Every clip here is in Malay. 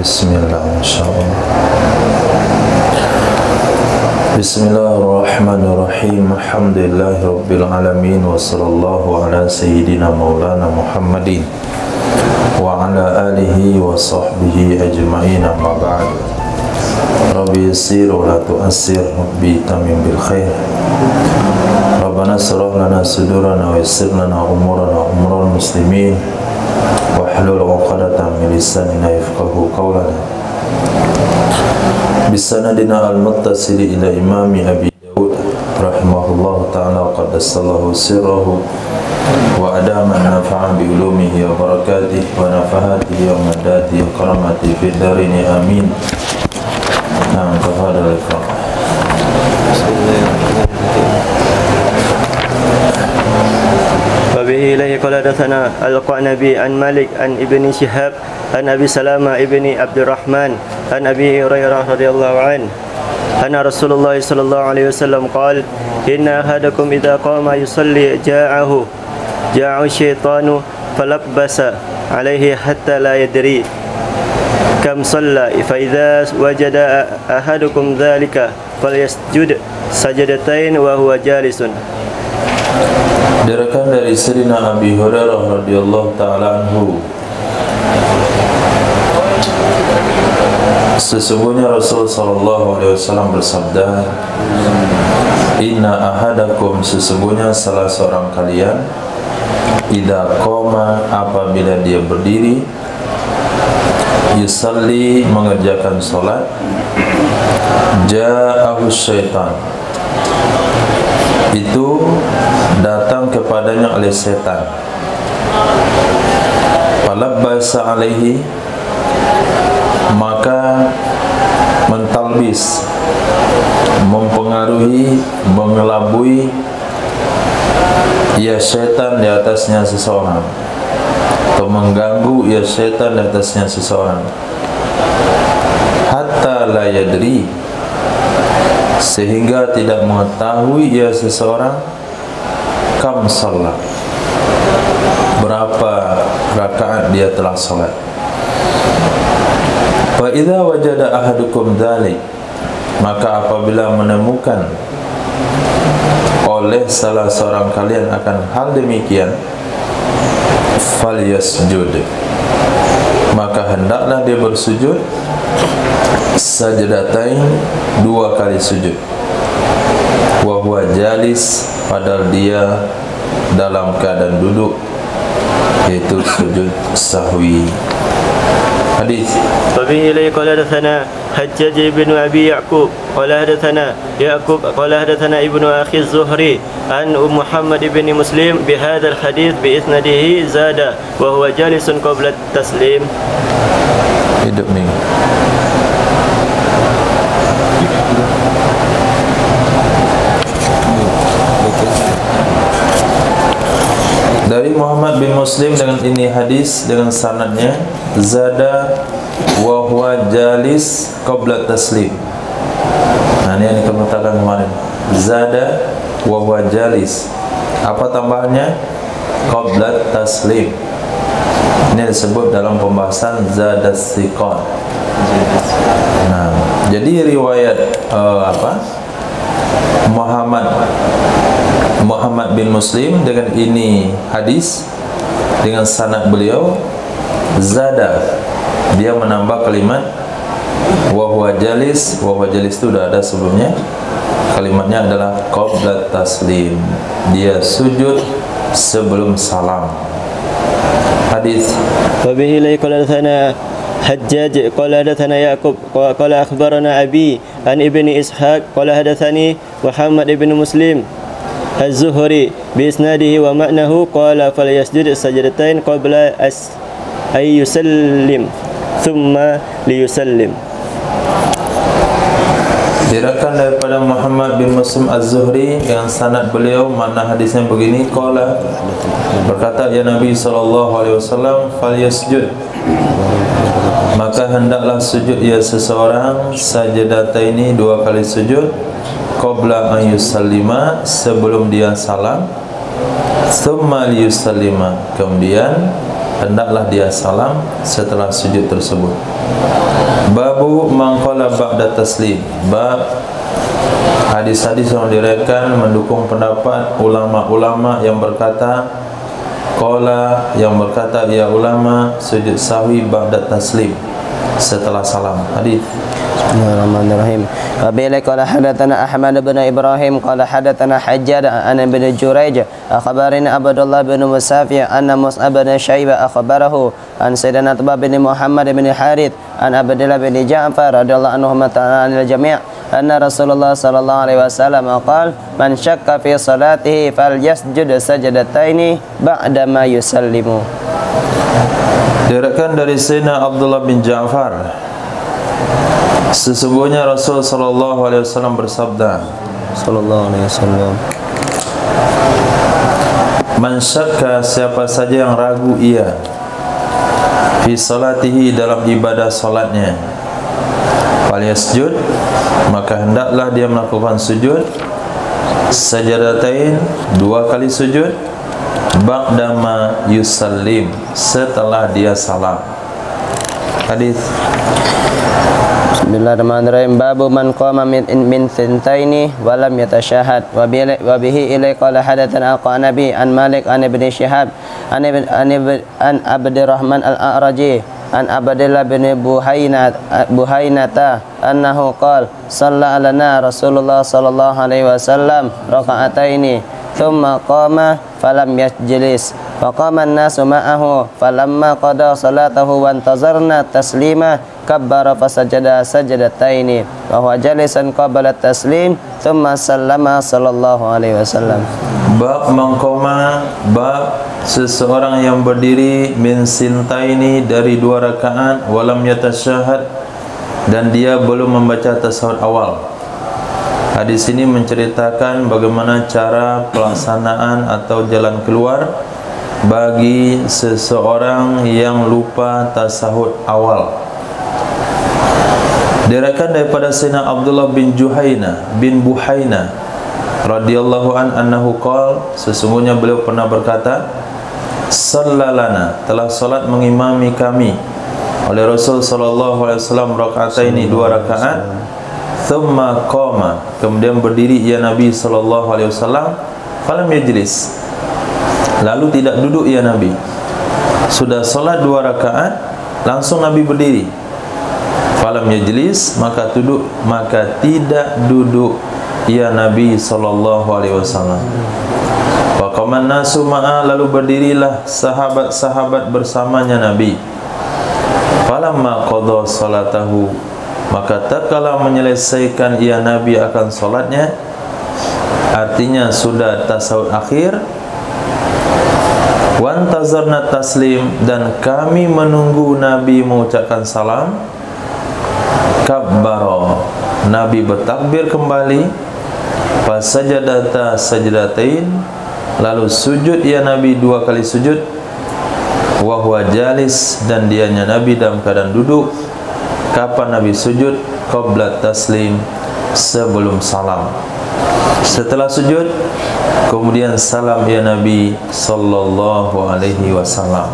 Bismillah, insyaallah. Bismillahirrahmanirrahim. Alhamdulillahirabbil alamin wa sallallahu ala sayyidina maulana Muhammadin wa ala alihi wa sahbihi ajma'in, amma ba'd. Rabbi yassir wa la tu'assir, rabbi tamim bil khair. Rabbana shrah lana sudurana wa yassir lana umurana umurul muslimin wahlul 'uqdatam min lisanina yafqahu qawlana. Bisanadina al-muttasil ila imami Abi Dawud rahimahullahu ta'ala qaddasallahu sirrahu wa adama nafa'a bi ulumihi wa barakatihi wa nafahatihi wa madatihi wa karamatihi fid darini amin. Nah, tafadhal ikhwan. وبه إليه قال حدثنا القعنبي عن مالك عن ابن شهاب عن أبي سلامة ابن عبد الرحمن عن أبي هريرة رضي الله عنه أن رسول الله صلى الله عليه وسلم قال إن أحدكم إذا قام يصلي جاءه الشيطان فلبس عليه حتى لا يدري كم صلى فإذا وجد أحدكم ذلك فليسجد سجدتين وهو جالس. Diriwayatkan dari Sayyidina Abi Hurairah radhiyallahu ta'ala anhu, sesungguhnya Rasul sallallahu alaihi wasallam bersabda, inna ahadakum, sesungguhnya salah seorang kalian, idza qama, apabila dia berdiri, yusalli, mengerjakan salat, ja'ahu syaitan, itu datang kepadanya oleh setan, falabbasa alaihi, maka mentalbis, mempengaruhi, mengelabui ya setan di atasnya seseorang, atau mengganggu ya setan di atasnya seseorang, hatta la yadri, sehingga tidak mengetahui ya seseorang kam salat, berapa rakaat dia telah salat. Fa idza wajada ahadukum dzalik, maka apabila menemukan oleh salah seorang kalian akan hal demikian, falyasjud, maka hendaklah dia bersujud sajdatain, dua kali sujud, wa huwa jalis, padahal dia dalam keadaan duduk, yaitu sujud sahwi. Hadis. وبه إليه قال حدثنا حجاج بن أبي يعقوب قال حدثنا يعقوب قال حدثنا ابن أخي الزهري عن محمد بن مسلم بهذا الحديث بإسناده زاد وهو جالس قبل التسليم. Hidup nih. Dari Muhammad bin Muslim dengan ini hadis dengan sanadnya, zada wa huwa jalis qabla taslim. Nah, ini yang dikatakan kemarin, zada wa huwa jalis, apa tambahannya? Qabla taslim. Ini disebut dalam pembahasan zada siqat. Nah, jadi riwayat Muhammad bin Muslim dengan ini hadis dengan sanad beliau, zada, dia menambah kalimat wa huwa jalis. Wa huwa jalis itu sudah ada sebelumnya, kalimatnya adalah qabla taslim, dia sujud sebelum salam. Hadis. Wa bihi ilayhi qala hadatsana Hajjaj qala hadatsana Yaqub qala akhbarana Abi an ibni Ishaq qala hadatsani Muhammad ibn Muslim Az-Zuhri bi isnadihi wa ma'nahu qala falyasjud sajdatain qabla ay yusallim thumma liyusallim. Diriwayatkan daripada Muhammad bin Muslim Az-Zuhri dengan sanad beliau, mana hadisnya begini, qala, berkata ya Nabi sallallahu alaihi wasallam, falyasjud, maka hendaklah sujud ia seseorang sajdataini, dua kali sujud, qabla an yusallima, sebelum dia salam, thumma liyusallima, kemudian hendaklah dia salam setelah sujud tersebut. Babu man qala ba'da taslim. Bab hadis-hadis yang diriwayatkan mendukung pendapat ulama-ulama yang berkata qala, yang berkata ya ulama sujud sahwi ba'da taslim, setelah salam. Hadis. Bismillahirrahmanirrahim. Wa bihi qala hadatsana Ahmad bin Ibrahim qala hadatsana Hajjaj an bin Jurayj akhbarana Abdullah bin Musafi anna Mus'ab bin Syaibah akhbarahu an Sayyidina Atbah bin Muhammad bin Harith an Abdullah bin Ja'far radhiyallahu anhu ta'ala anil jami' anna Rasulullah sallallahu alaihi wasallam qala man syakka fi salatihi falyasjud sajdataini ba'da ma yusallimu. Diriwayatkan dari Sayyidina Abdullah bin Ja'far, sesungguhnya Rasul sallallahu alaihi wasallam bersabda, Sallallahu alaihi wasallam, man syakka, siapa saja yang ragu ia, fi salatihi, dalam ibadah salatnya, falyasjud, maka hendaklah dia melakukan sujud sajadatain, 2 kali sujud, ba'da ma yusallim, setelah dia salam. Hadis. Bismillahirrahmanirrahim. Babu man qama min thintaini wa lam yatashahhad. Wa bihi ilai qala hadatsana Qanabi an Malik an Ibn Shihab an Abdurrahman al-A'raji an Abdullah bin Buhainata annahu qala shalla alana Rasulullah sallallahu alaihi wasallam raka'ataini thumma qama falam yajlis wa qama an-nasu ma'ahu falamma qada salatahu wa antazarna taslima kabbara fasajada sajadataini wa huwa jalisan qabla taslim thumma sallama sallallahu alaihi wasallam. Bab mangkoma, bab seseorang yang berdiri min sintaini, dari 2 rakaat, walam yatasyahad, dan dia belum membaca tasawuf awal. Hadis ini menceritakan bagaimana cara pelaksanaan atau jalan keluar bagi seseorang yang lupa tasahud awal. Diriwayatkan daripada Sayyidina Abdullah bin Buhaina radhiyallahu anhu qala, sesungguhnya beliau pernah berkata, sallalana, telah salat mengimami kami oleh Rasul sallallahu alaihi wasallam raka'ataini, 2 rakaat, thumma qama, kemudian berdiri ya Nabi sallallahu alaihi wasallam, falam yajlis, lalu tidak duduk ya Nabi. Sudah salat 2 rakaat, langsung Nabi berdiri. Falam yajlis, maka tidak duduk ya Nabi sallallahu alaihi wasallam. Wa qaman nasu ma'a, lalu berdirilah sahabat-sahabat bersamanya Nabi. Falamma qada salatahu, maka tatkala menyelesaikan ia Nabi akan salatnya, artinya sudah tasawuf akhir, wantazarna taslim, dan kami menunggu Nabi mengucapkan salam, kabbara, Nabi bertakbir kembali, fasajadata sajdatain, lalu sujud ya Nabi 2 kali sujud, wa huwa jalis, dan dianya Nabi dalam keadaan duduk. Kapan Nabi sujud? Qabla taslim, sebelum salam. Setelah sujud, kemudian salam ya Nabi sallallahu alaihi wasallam.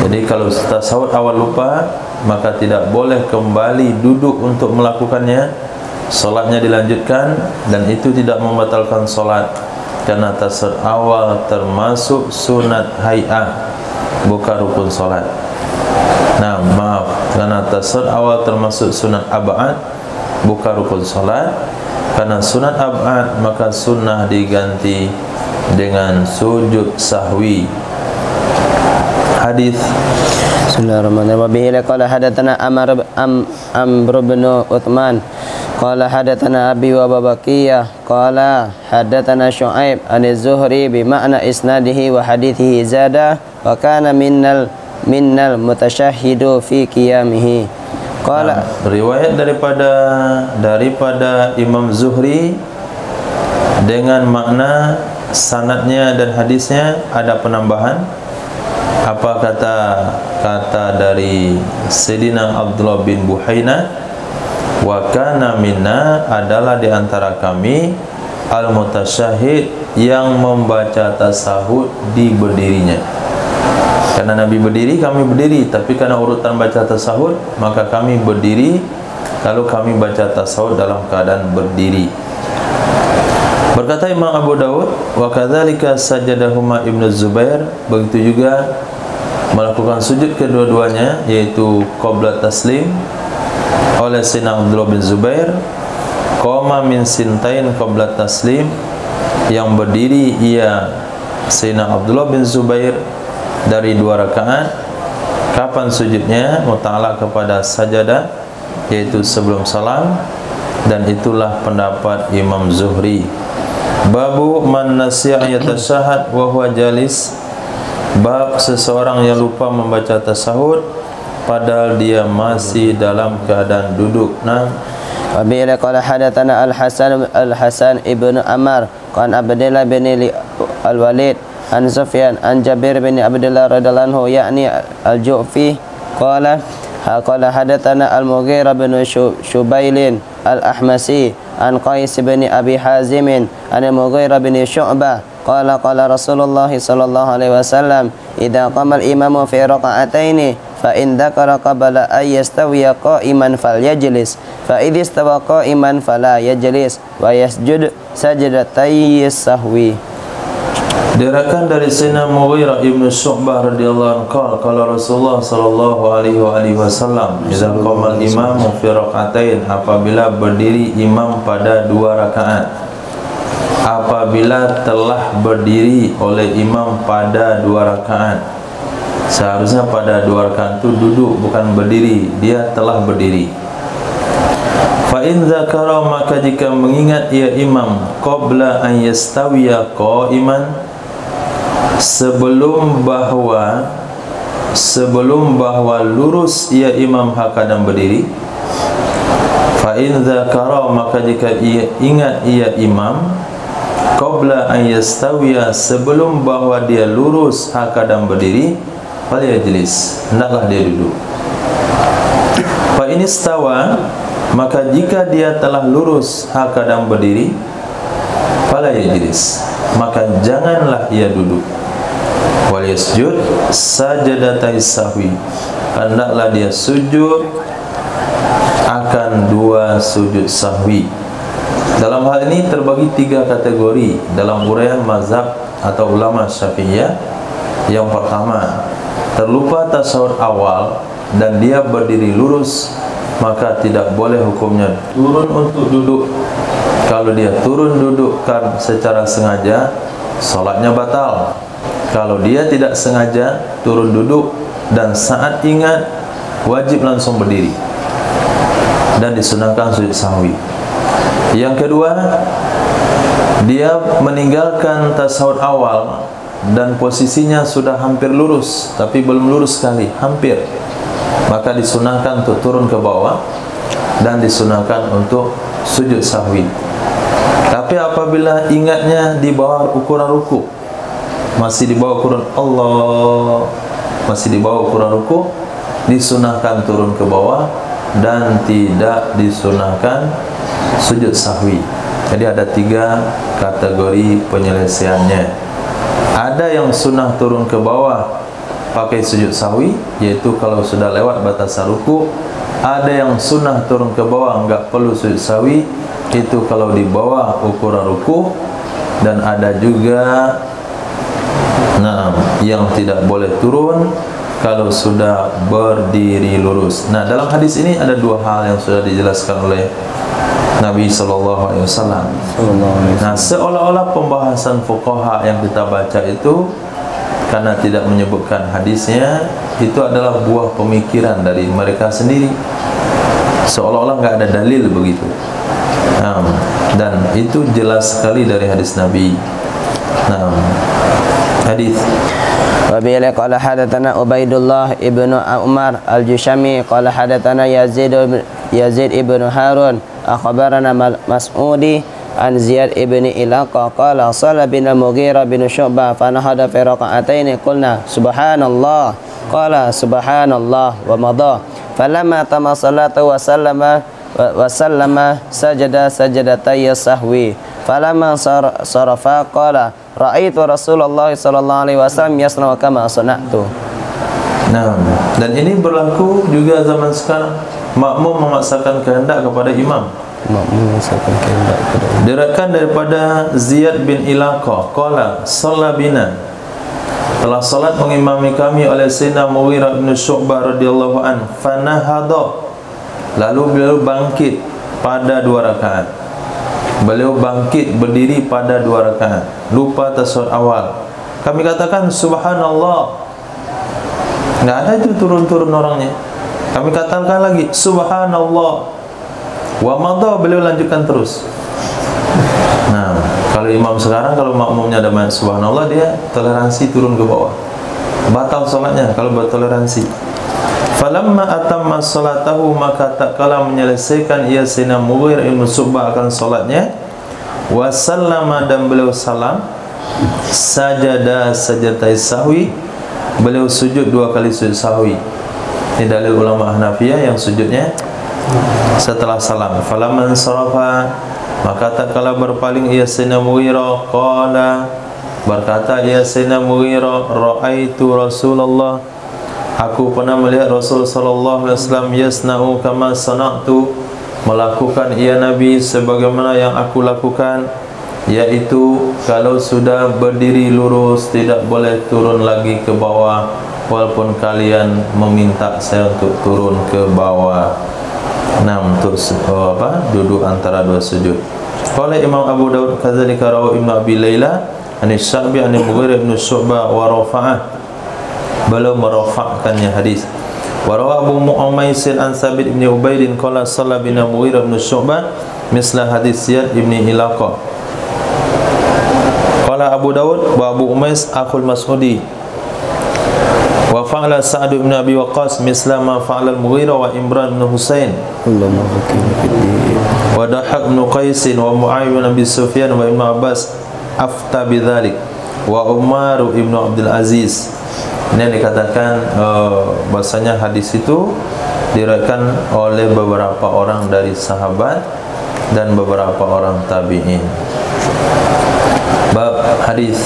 Jadi kalau tasawuf awal lupa, maka tidak boleh kembali duduk untuk melakukannya. Salatnya dilanjutkan, dan itu tidak membatalkan salat, karena tasawuf awal termasuk sunat hay'ah, bukan rukun salat. Nah, maaf, karena tasawuf awal termasuk sunat ab'ad, bukan rukun salat. Karena sunat ab'ad, maka sunnah diganti dengan sujud sahwi. Hadis. Bismillahirrahmanirrahim. Wa bihi qala hadatsana Amr bin Uthman qala hadatsana Abi wa Babaqiyah qala hadatsana Syu'aib an Az-Zuhri bi ma'na isnadihi wa hadithihi zada wa kana minnal mutashahhidu fi qiyamihi. Qala, riwayat daripada Imam Zuhri dengan makna sanadnya dan hadisnya ada penambahan. Apa kata dari Sayyidina Abdullah bin Buhaina, wa kana minna, adalah di antara kami al-mutasyahhid, yang membaca tasahud di berdirinya. Karena Nabi berdiri, kami berdiri. Tapi karena urutan baca tasahud, maka kami berdiri. Lalu kami baca tasahud dalam keadaan berdiri. Berkata Imam Abu Dawud, wa kadzalika sajadahuma Ibnu Zubair, begitu juga melakukan sujud kedua-duanya, yaitu qabla taslim oleh Sayyidina Abdullah bin Zubair. Qama min sintain qabla taslim, yang berdiri ia Sayyidina Abdullah bin Zubair dari 2 rakaat. Kapan sujudnya? Muta'alaq kepada sajadah, yaitu sebelum salam, dan itulah pendapat Imam Zuhri. Babu man nasiya yatashahhad wa huwa jalis, bab seseorang yang lupa membaca tasahud padahal dia masih dalam keadaan duduk. Nah, Wabi'ila qala hadatsana Al-Hasan ibnu Ammar qan Abdullah bin Al-Walid an Sufyan an Jabir bin Abdullah radhiyallahu anhu yakni Al-Ju'fi qala hadatsana Al-Mughirah bin Shubailin Al-Ahmasi an Qais bin Abi Hazim an Al-Mughirah bin Syu'bah qala Rasulullah sallallahu alaihi wasallam idza qama al-imamu fi raka'ataini fa in dzakara qabla ay yastawiya qa'iman falyajlis fa idh istawa qa'iman fala yajlis wa yasjud sajdatay sahwi. Diriwayatkan dari Sayyidina Mughirah ibnu Syu'bah radhiyallahu anhu qala Rasulullah sallallahu alaihi wasallam idza qama al-imamu fi raka'atain, apabila berdiri imam pada 2 rakaat, apabila telah berdiri oleh imam pada 2 rakaat. Seharusnya pada 2 rakaat itu duduk, bukan berdiri. Dia telah berdiri. Fa in dzakara, maka jika mengingat ia imam qabla an yastawiya qa'iman, sebelum bahwa lurus ia imam hakadam berdiri. Fa in dzakara, maka jika ia ingat ia imam qabla an yastawiya, sebelum bahwa dia lurus hakadam berdiri, fal yajlis, hendaklah dia duduk. Fa in istawa, maka jika dia telah lurus hakadam berdiri, fala yajlis, maka janganlah ia duduk. Wal yasjud sajdatay sahwi, hendaklah dia sujud akan 2 sujud sahwi. Dalam hal ini terbagi 3 kategori dalam uraian mazhab atau ulama Syafi'iyah. Yang pertama, terlupa tasawuf awal dan dia berdiri lurus, maka tidak boleh hukumnya turun untuk duduk. Kalau dia turun duduk secara sengaja, salatnya batal. Kalau dia tidak sengaja turun duduk dan saat ingat, wajib langsung berdiri dan disunahkan sujud sahwi. Yang kedua, dia meninggalkan tasawuf awal dan posisinya sudah hampir lurus, tapi belum lurus sekali, hampir, maka disunahkan untuk turun ke bawah dan disunahkan untuk sujud sahwi. Tapi apabila ingatnya di bawah ukuran ruku, masih di bawah ukuran Allah, masih di bawah ukuran ruku, disunahkan turun ke bawah dan tidak disunahkan sujud sahwi. Jadi ada 3 kategori penyelesaiannya. Ada yang sunnah turun ke bawah pakai sujud sahwi, yaitu kalau sudah lewat batasan ruku. Ada yang sunnah turun ke bawah enggak perlu sujud sahwi, itu kalau di bawah ukuran ruku. Dan ada juga yang tidak boleh turun kalau sudah berdiri lurus. Nah, dalam hadis ini ada 2 hal yang sudah dijelaskan oleh Nabi sallallahu alaihi wasallam. Nah, seolah-olah pembahasan fuqaha yang kita baca itu, karena tidak menyebutkan hadisnya, itu adalah buah pemikiran dari mereka sendiri. Seolah-olah enggak ada dalil begitu. Dan itu jelas sekali dari hadis Nabi. Hadis Wabi'ila qala hadatsana Ubaidullah ibnu Umar al-Jushami qala hadatsana Yazid ibnu Harun akhbarana Mas'udi an Ziyad ibni Ilaqa qala salla bina Mughirah bin Syu'bah fa nahada fi raka'ataini qulna subhanallah qala subhanallah wa madha falamma tama salatu wa sallama sajada sajadatay sahwi falamma sarafa qala ra'aitu Rasulullah sallallahu alaihi wasallam yasna'u kama sana'tu. Nah, dan ini berlaku juga zaman sekarang. Makmum memaksakan kehendak kepada imam. Makmum memaksakan kehendak kepada imam. Diriwayatkan daripada Ziyad bin Ilaqah qala shalla bina, telah salat mengimami kami oleh Sayyidina Mughirah bin Syu'bah radhiyallahu an, fanahada, lalu beliau bangkit pada 2 rakaat. Beliau bangkit berdiri pada 2 rakaat, lupa tasawuf awal. Kami katakan subhanallah, enggak ada itu turun-turun orangnya. Kami katakan lagi subhanallah, wa madha, beliau lanjutkan terus. Nah, kalau imam sekarang, kalau makmumnya ada banyak subhanallah, dia toleransi turun ke bawah, batal salatnya kalau bertoleransi. Falamma atamma salatahu, maka tak kala menyelesaikan ia Sayyidina Mughirah ibn Syu'bah akan salatnya, wa sallama, dan beliau salam, sajada sajdatai sahwi, beliau sujud 2 kali sujud sahwi. Ini dalil ulama Hanafiyah yang sujudnya setelah salam. Falamman sarafa, maka tak kala berpaling ia Sayyidina Mughirah, qala, berkata ia Sayyidina Mughirah, ra'aitu Rasulullah, aku pernah melihat Rasul sallallahu alaihi wasallam yasna'u kama sana'tu, melakukan ia Nabi sebagaimana yang aku lakukan, yaitu kalau sudah berdiri lurus tidak boleh turun lagi ke bawah, walaupun kalian meminta saya untuk turun ke bawah. Nah, untuk duduk antara 2 sujud. Oleh Imam Abu Dawud, kadzalika rawi Ibnu Abi Laila an Sya'bi an Mughirah bin Syu'bah wa rafa'ah, beliau merafa'kannya hadis. Wa rawa Abu Mu'ammais an Thabit bin Ubaid qala shalla bina Mughirah bin Syu'bah misla hadis Ziyad bin Ilaqah. Qala Abu Dawud wa Abu Umais akhul Mas'udi, wa fa'ala Sa'd bin Abi Waqqas misla ma fa'ala al-Mughirah wa Imran bin Husain, wa Dahhak bin Qais wa Mu'awiyah bin Abi Sufyan wa Ibn Abbas afta bidzalik, wa Umar ibn Abdul Aziz. Ini yang dikatakan bahasanya hadis itu diriwayatkan oleh beberapa orang dari sahabat dan beberapa orang tabi'in. Bab hadis.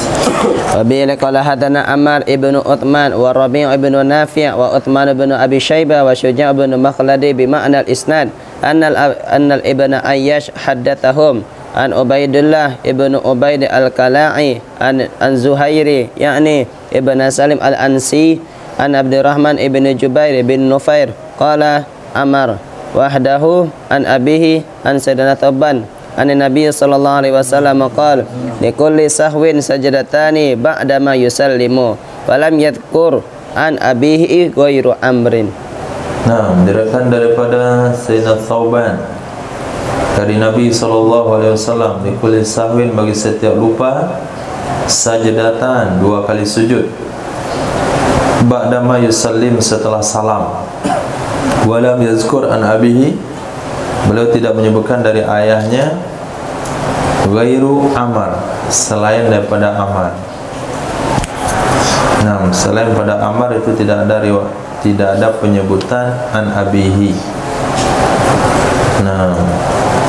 Wabihi qala hadana Ammar ibnu Uthman wa Rabi' ibnu Nafi' wa Uthman ibnu Abi Syaibah wa Syuja' ibnu Makhladi bi ma'na al-isnad annal ibna Ayyash haddathahum an Ubaidillah ibnu Ubaid al-Kala'i an Zuhairi yakni ibn Salim al-Ansi an Abdurrahman ibn Jubair bin Nufair qala Ammar wahdahu an abihi an Sayyidina Thawban an Nabi sallallahu alaihi wasallam qala likulli sahwin sajadatani ba'da ma yusallimu walam yadhkur an abihi ghairu amrin. Nah, diriwayatkan daripada Sayyidina Thawban dari Nabi sallallahu alaihi wasallam, likulli sahwin, bagi setiap lupa, sajadatan, 2 kali sujud, ba'da ma yusallim, setelah salam, walam yazkur an abihi, beliau tidak menyebutkan dari ayahnya, ghairu amar, selain daripada Amar. Nah, selain pada Amar itu tidak ada penyebutan an abihi. Nah,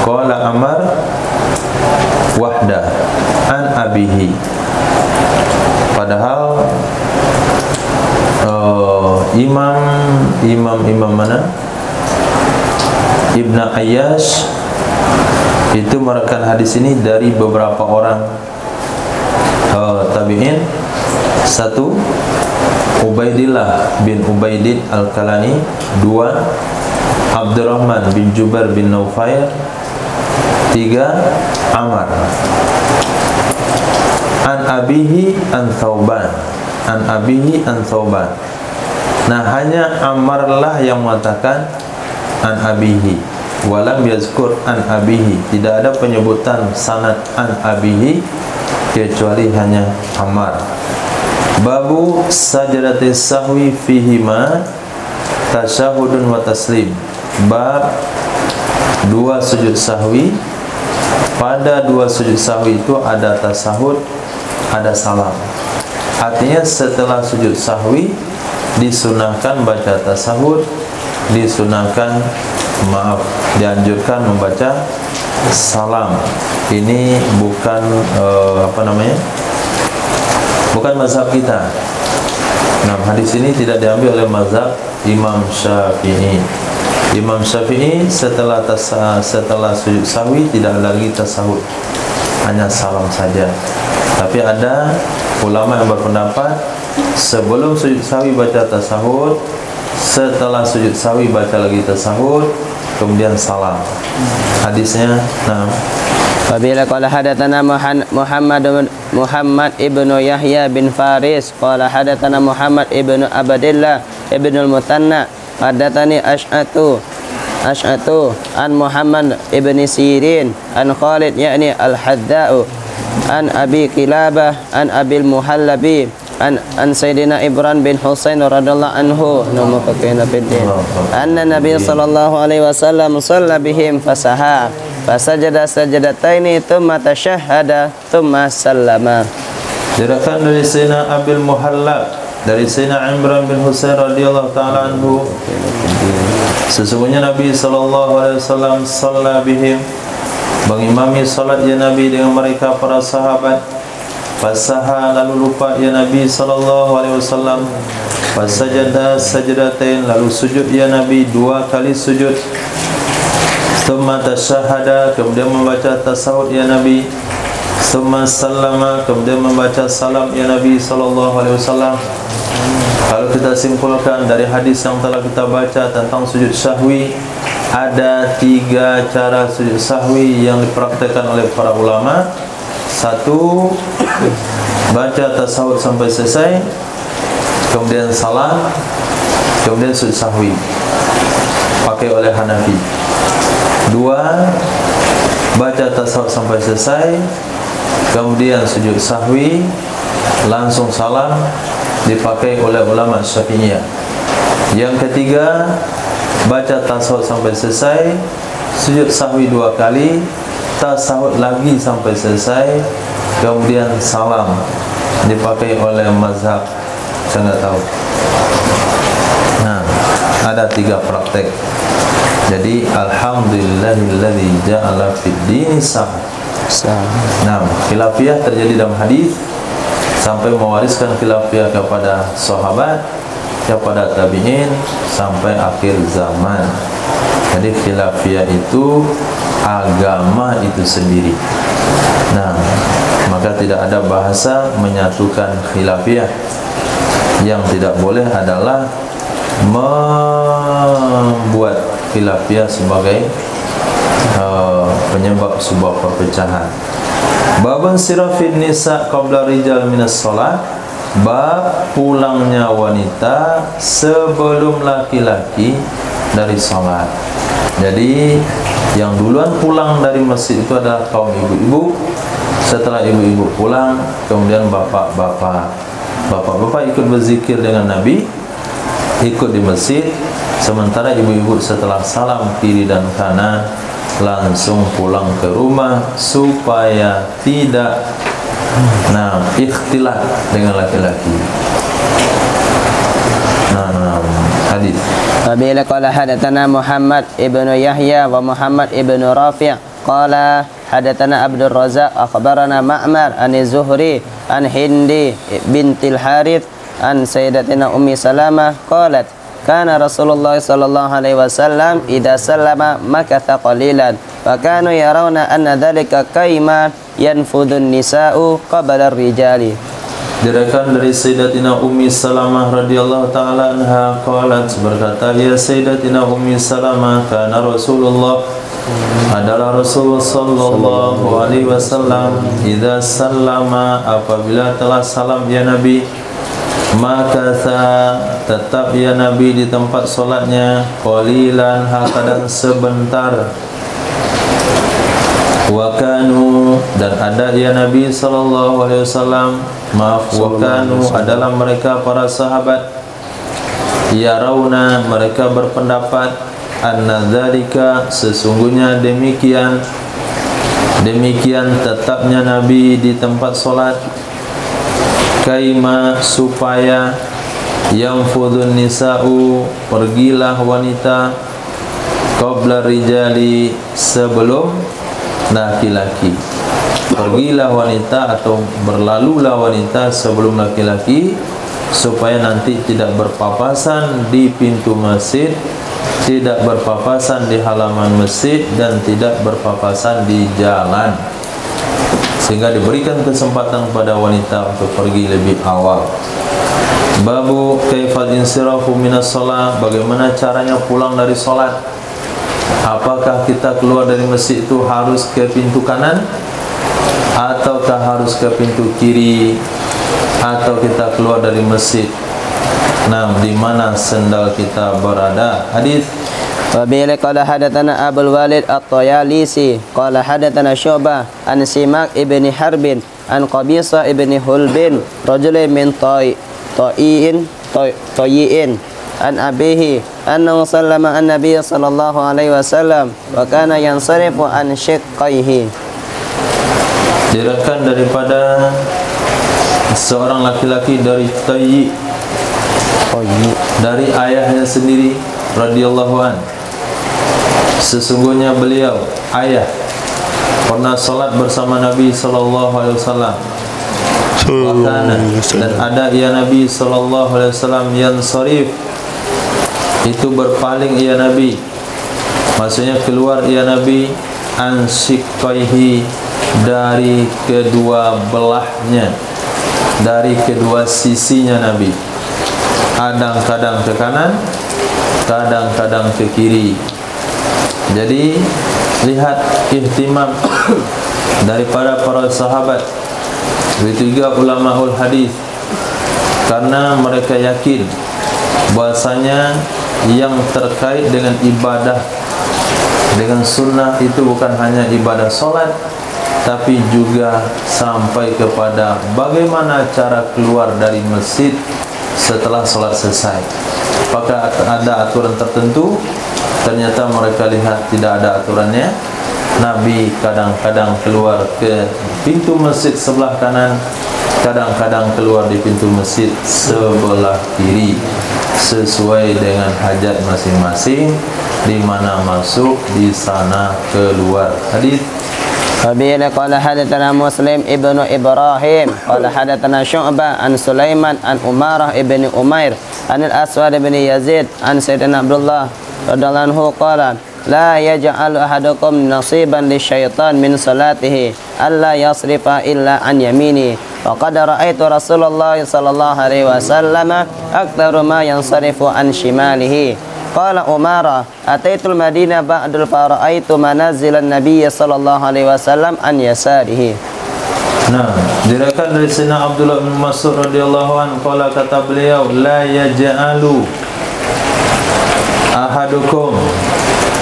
qala Amar wahda an abihi, padahal imam mana? Ibn Ayyash itu meriwayatkan hadis ini dari beberapa orang tabi'in. 1. Ubaidillah bin Ubaidin al-Kalani. 2. Abdurrahman bin Jubair bin Nufair. 3. Amar an abihi an Thawban, an abihi an Thawban. Nah, hanya Ammar lah yang mengatakan an abihi, walam yazkur an abihi, tidak ada penyebutan sanad an abihi kecuali hanya Ammar. Babu sajdatis sahwi fihima tasyahudun wa taslim. Bab 2 sujud sahwi, pada 2 sujud sahwi itu ada tasahud, ada salam. Artinya setelah sujud sahwi disunahkan baca tasahud, disunahkan, dianjurkan membaca salam. Ini bukan bukan mazhab kita. Nah, hadis ini tidak diambil oleh mazhab Imam Syafi'i. Imam Syafi'i setelah sujud sahwi tidak lagi tasahud, hanya salam saja. Tapi ada ulama yang berpendapat sebelum sujud sahwi baca tasahud, setelah sujud sahwi baca lagi tasahud, kemudian salam. Hadisnya, nah, Wabila qala hadatsana Muhammad ibnu Yahya bin Faris qala hadatsana Muhammad ibnu Abdillah ibnu al-Mutanna hadatsani Ash'atu an Muhammad ibni Sirin an Khalid yakni al-Hadda'u an Abi Qilabah an Abil Muhallabi an Sayyidina Ibran bin Husain radhiyallahu anhu nama fakihna fiddin anna Nabi sallallahu alaihi wasallam shalla bihim fasaha fasajada sajadataini thumma tashahhada thumma sallama. Diriwayatkan dari Sayyidina Abil Muhallab dari Sayyidina Imran bin Husain radhiyallahu taala anhu, sesungguhnya Nabi sallallahu alaihi wasallam shalla bihim, mengimami salat ya Nabi dengan mereka para sahabat. Fasaha, lalu lupa ya Nabi sallallahu alaihi wasallam. Fasajada sajdatain, lalu sujud ya Nabi 2 kali sujud. Tsumma tasyahada, kemudian membaca tasawuf ya Nabi. Tsumma sallama, kemudian membaca salam ya Nabi sallallahu alaihi wasallam. Kalau kita simpulkan dari hadis yang telah kita baca tentang sujud sahwi, ada 3 cara sujud sahwi yang dipraktikkan oleh para ulama. 1, baca tasawuf sampai selesai, kemudian salam, kemudian sujud sahwi, pakai oleh Hanafi. 2, baca tasawuf sampai selesai, kemudian sujud sahwi, langsung salam, dipakai oleh ulama Syafi'iyah. Yang ketiga, baca tasawuf sampai selesai, sujud sahwi 2 kali, tasawuf lagi sampai selesai, kemudian salam, dipakai oleh mazhab saya nggak tahu. Nah, ada 3 praktek. Jadi alhamdulillahilladzi ja'ala fid dini sahah. Nah, khilafiyah terjadi dalam hadis sampai mewariskan khilafiyah kepada sahabat, kepada tabi'in sampai akhir zaman. Jadi khilafiyah itu agama itu sendiri. Nah, maka tidak ada bahasa menyatukan khilafiyah. Yang tidak boleh adalah membuat khilafiyah sebagai penyebab sebuah perpecahan. Babun sirafin nisa qabla rijal minas shalah, bab pulangnya wanita sebelum laki-laki dari salat. Jadi yang duluan pulang dari masjid itu adalah kaum ibu-ibu. Setelah ibu-ibu pulang, kemudian bapak-bapak ikut berzikir dengan Nabi, ikut di masjid. Sementara ibu-ibu setelah salam kiri dan kanan langsung pulang ke rumah supaya tidak ikhtilat dengan laki-laki. Hadis. Wabila qala hadatsana Muhammad ibnu Yahya wa Muhammad ibnu Rafi' qala hadatsana Abdul Razzaq akhbarana Ma'mar an Zuhri an Hindi bintil Harith an Sayyidatina Ummi Salamah qalat kana Rasulullah sallallahu alaihi wasallam idza sallama makatha qalilan wa kanu yarawna anna dhalika kaima yanfudun nisa'u qabla ar-rijali. Diriwayatkan dari Sayyidatina Ummi Salamah radhiyallahu taala anha qalat, berkata ya Sayyidatina Ummi Salamah, kana Rasulullah, adalah Rasulullah sallallahu alaihi wasallam, idza sallama, apabila telah salam ya Nabi, maka tetap ya Nabi di tempat solatnya, qalilan, kadang sebentar. Wa kanu, dan ada ya Nabi sallallahu alaihi wasallam, maaf, wa kanu adalah mereka para sahabat, yarawna, mereka berpendapat, anna dzalika, sesungguhnya demikian tetapnya Nabi di tempat solat, kaima, supaya, yanfudun nisa'u, pergilah wanita, qabla rijali, sebelum laki-laki. Pergilah wanita atau berlalulah wanita sebelum laki-laki, supaya nanti tidak berpapasan di pintu masjid, tidak berpapasan di halaman masjid, dan tidak berpapasan di jalan, sehingga diberikan kesempatan kepada wanita untuk pergi lebih awal. Babu kaifal insirafu minas shalah, bagaimana caranya pulang dari salat. Apakah kita keluar dari masjid itu harus ke pintu kanan, ataukah harus ke pintu kiri, atau kita keluar dari masjid, nah di mana sendal kita berada? Hadis Wabihi qala hadatsana Abul Walid At-Tayalisi qala hadatsana Syu'bah an Simak ibni Harbin an Qabisa ibni Hulbin rajulin min Ta'iin an abihi annahu sallama an Nabiy sallallahu alaihi wasallam wa kana yansarifu an shiqqaihi. Diriwayatkan daripada seorang laki-laki dari Tayyi, dari ayahnya sendiri radhiyallahu an, sesungguhnya beliau ayah pernah salat bersama Nabi sallallahu alaihi wasallam. Dan ada ya Nabi sallallahu alaihi wasallam yang sharif, itu berpaling ya Nabi, maksudnya keluar ya Nabi, an shiqqaihi, dari kedua belahnya, dari kedua sisinya Nabi, kadang-kadang ke kanan, kadang-kadang ke kiri. Jadi lihat ihtimam daripada para sahabat, begitu juga ulamaul hadis, karena mereka yakin bahasanya yang terkait dengan ibadah, dengan sunnah itu bukan hanya ibadah solat, tapi juga sampai kepada bagaimana cara keluar dari masjid setelah solat selesai. Apakah ada aturan tertentu? Ternyata mereka lihat tidak ada aturannya. Nabi kadang-kadang keluar ke pintu masjid sebelah kanan, kadang-kadang keluar di pintu masjid sebelah kiri, sesuai dengan hajat masing-masing, di mana masuk di sana keluar. Hadis Wabihi qala hadatsana Muslim ibnu Ibrahim qala hadatsana Syu'bah an Sulaiman an Umarah ibni Umair an al-Aswad ibni Yazid an Sayyidina Abdullah radhiyallahu anhu qala la yaj'alu ahadukum nasiban lisyaitan min salatihi alla yasrifa illa an yamini wa qad ra'aitu Rasulullah sallallahu alaihi wasallam aktsaru ma yansarifu an shimalihi. Qala Umara ataitul Madinah ba'dul fara'aitu manazilan Nabiy sallallahu alaihi wasallam an yasarihi. Nah, diriwayatkan dari Sayyidina Abdullah bin Mas'ud radhiyallahu anhu qala, kata beliau, la yaj'alu ahadukum,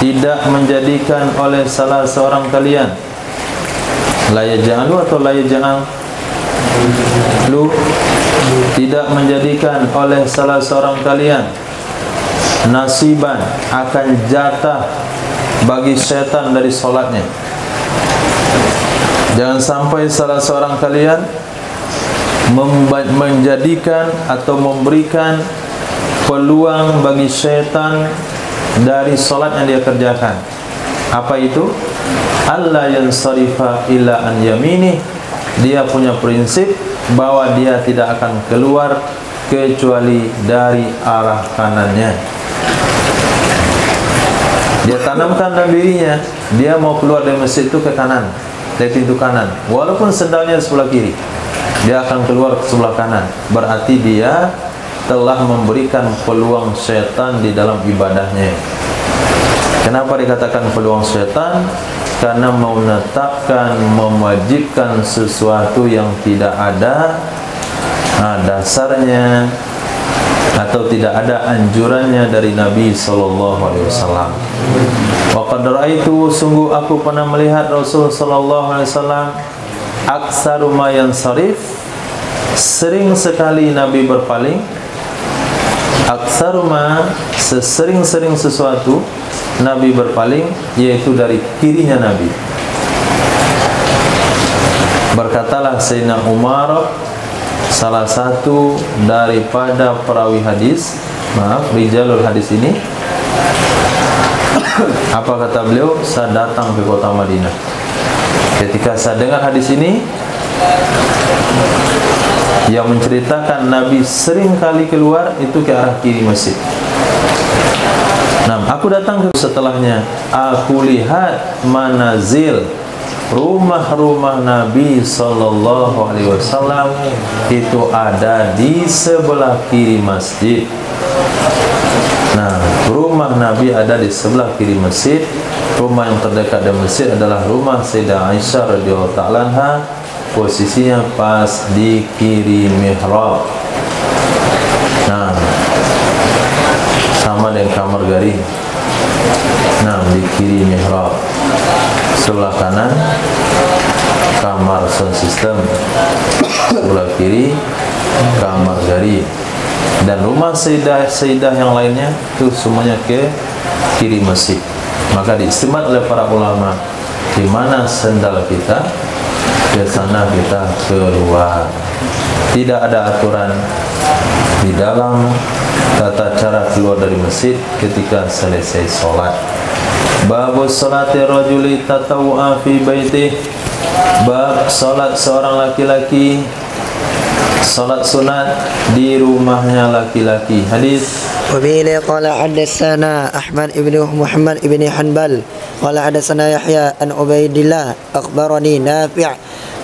tidak menjadikan oleh salah seorang kalian, la yaj'alu atau la yaj'al lu, tidak menjadikan oleh salah seorang kalian nasiban, akan jatah bagi syaitan dari solatnya. Jangan sampai salah seorang kalian menjadikan atau memberikan peluang bagi syaitan dari solat yang dia kerjakan. Apa itu? Allah yansarifa illa an yamini. Dia punya prinsip bahwa dia tidak akan keluar kecuali dari arah kanannya. Dia tanamkan dalam dirinya, dia mau keluar dari masjid itu ke kanan, dari pintu kanan, walaupun sendalnya di sebelah kiri, dia akan keluar ke sebelah kanan. Berarti dia telah memberikan peluang syaitan di dalam ibadahnya. Kenapa dikatakan peluang syaitan? Karena menetapkan, mewajibkan sesuatu yang tidak ada dasarnya, atau tidak ada anjurannya dari Nabi sallallahu alaihi wasallam. Wa qad ra'aitu, sungguh aku pernah melihat Rasul sallallahu alaihi wasallam aktsaru ma yansarif, sering sekali Nabi berpaling. Aktsaru ma, sesering-sering sesuatu Nabi berpaling, yaitu dari kirinya Nabi. Berkatalah Sayyidina Umar, salah satu daripada perawi hadis, rijalul hadis ini, apa kata beliau? Saya datang ke kota Madinah. Ketika saya dengar hadis ini, yang menceritakan Nabi sering kali keluar itu ke arah kiri masjid. Nah, aku datang ke setelahnya, aku lihat manazil rumah-rumah Nabi sallallahu alaihi wasallam itu ada di sebelah kiri masjid. Nah, rumah Nabi ada di sebelah kiri masjid. Rumah yang terdekat dengan masjid adalah rumah Sayyidah Aisyah radhiyallahu ta'ala anha, posisinya pas di kiri mihrab. Nah, sama dengan kamar garing. Nah, di kiri mihrab. Sebelah kanan kamar sound system, sebelah kiri kamar garing. Dan rumah Sayyidah yang lainnya itu semuanya ke kiri masjid. Maka diistimbat oleh para ulama, di mana sendal kita, di sana kita keluar. Tidak ada aturan di dalam tata cara keluar dari masjid ketika selesai sholat. Bab salati rajuli tatawu'a fi baitih. Bab salat seorang laki-laki, salat sunat di rumahnya laki-laki. Hadis وبه قال حدثنا أحمد بن محمد بن حنبل قال حدثنا يحيى عن عبيد الله أخبرني نافع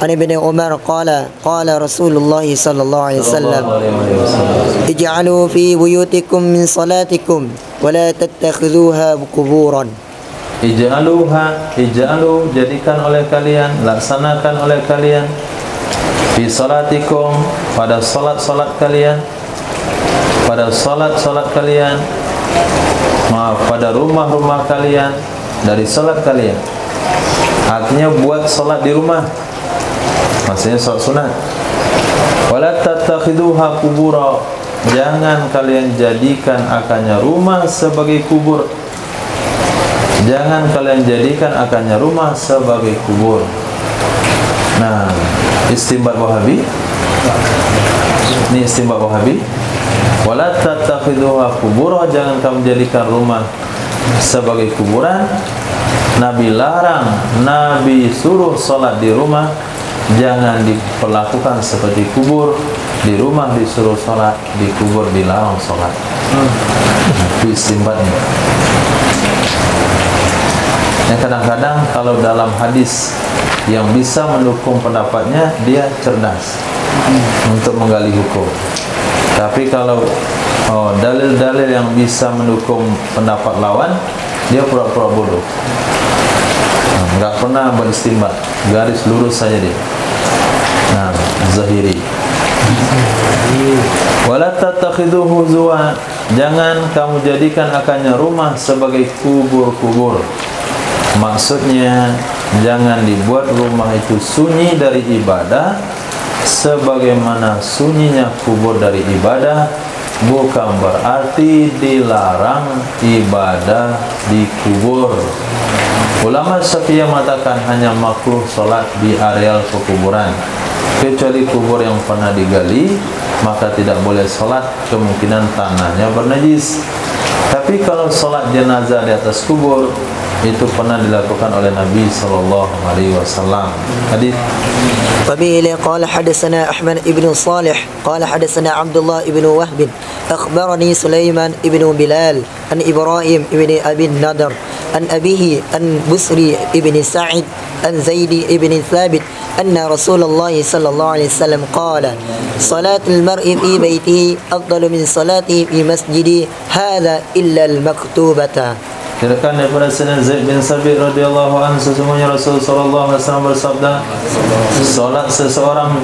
عن ابن عمر قال قال رسول الله صلى الله عليه وسلم اجعلوا في بيوتكم من صلاتكم ولا تتخذوها قبورا. Ij'alu jadikan oleh kalian, laksanakan oleh kalian fi salatikum pada salat-salat kalian, pada salat-salat kalian, pada rumah-rumah kalian, dari salat kalian. Artinya buat salat di rumah, maksudnya salat sunat. Wala tattakhiduha qubura, jangan kalian jadikan akannya rumah sebagai kubur. Jangan kalian jadikan akannya rumah sebagai kubur. Nah, istinbat Wahabi. Ini istinbat Wahabi. Wala tattakhiduha qubura, jangan kamu jadikan rumah sebagai kuburan. Nabi larang, Nabi suruh salat di rumah, jangan diperlakukan seperti kubur. Di rumah disuruh salat, di kubur dilarang salat. Itu istinbatnya. Yang kadang-kadang kalau dalam hadis yang bisa mendukung pendapatnya, dia cerdas untuk menggali hukum. Tapi kalau dalil-dalil yang bisa mendukung pendapat lawan, dia pura-pura bodoh. Enggak pernah beristimbat, garis lurus saja dia. Nah, zahiri. Wala tattakhiduhu huzwa, jangan kamu jadikan akannya rumah sebagai kubur-kubur. Maksudnya, jangan dibuat rumah itu sunyi dari ibadah sebagaimana sunyinya kubur dari ibadah. Bukan berarti dilarang ibadah di kubur. Ulama Syafi'iyah mengatakan hanya makruh salat di areal pekuburan, kecuali kubur yang pernah digali, maka tidak boleh salat, kemungkinan tanahnya bernajis. Tapi kalau salat jenazah di atas kubur, itu pernah dilakukan oleh Nabi sallallahu alaihi wasallam. Hadis وبه قال حدثنا أحمد بن صالح قال حدثنا عبد الله بن وهب أخبرني سليمان بن بلال عن إبراهيم بن أبي النضر عن أبيه عن بصري بن سعد عن زيد بن ثابت أن رسول الله صلى الله عليه وسلم قال صلاة المرء في بيته أفضل من صلاته في مسجده هذا إلا المكتوبة. Diriwayatkan daripada Sayyidina Zaid bin Sabit radhiyallahu anhu, sesungguhnya Rasul sallallahu alaihi wasallam bersabda, salat seseorang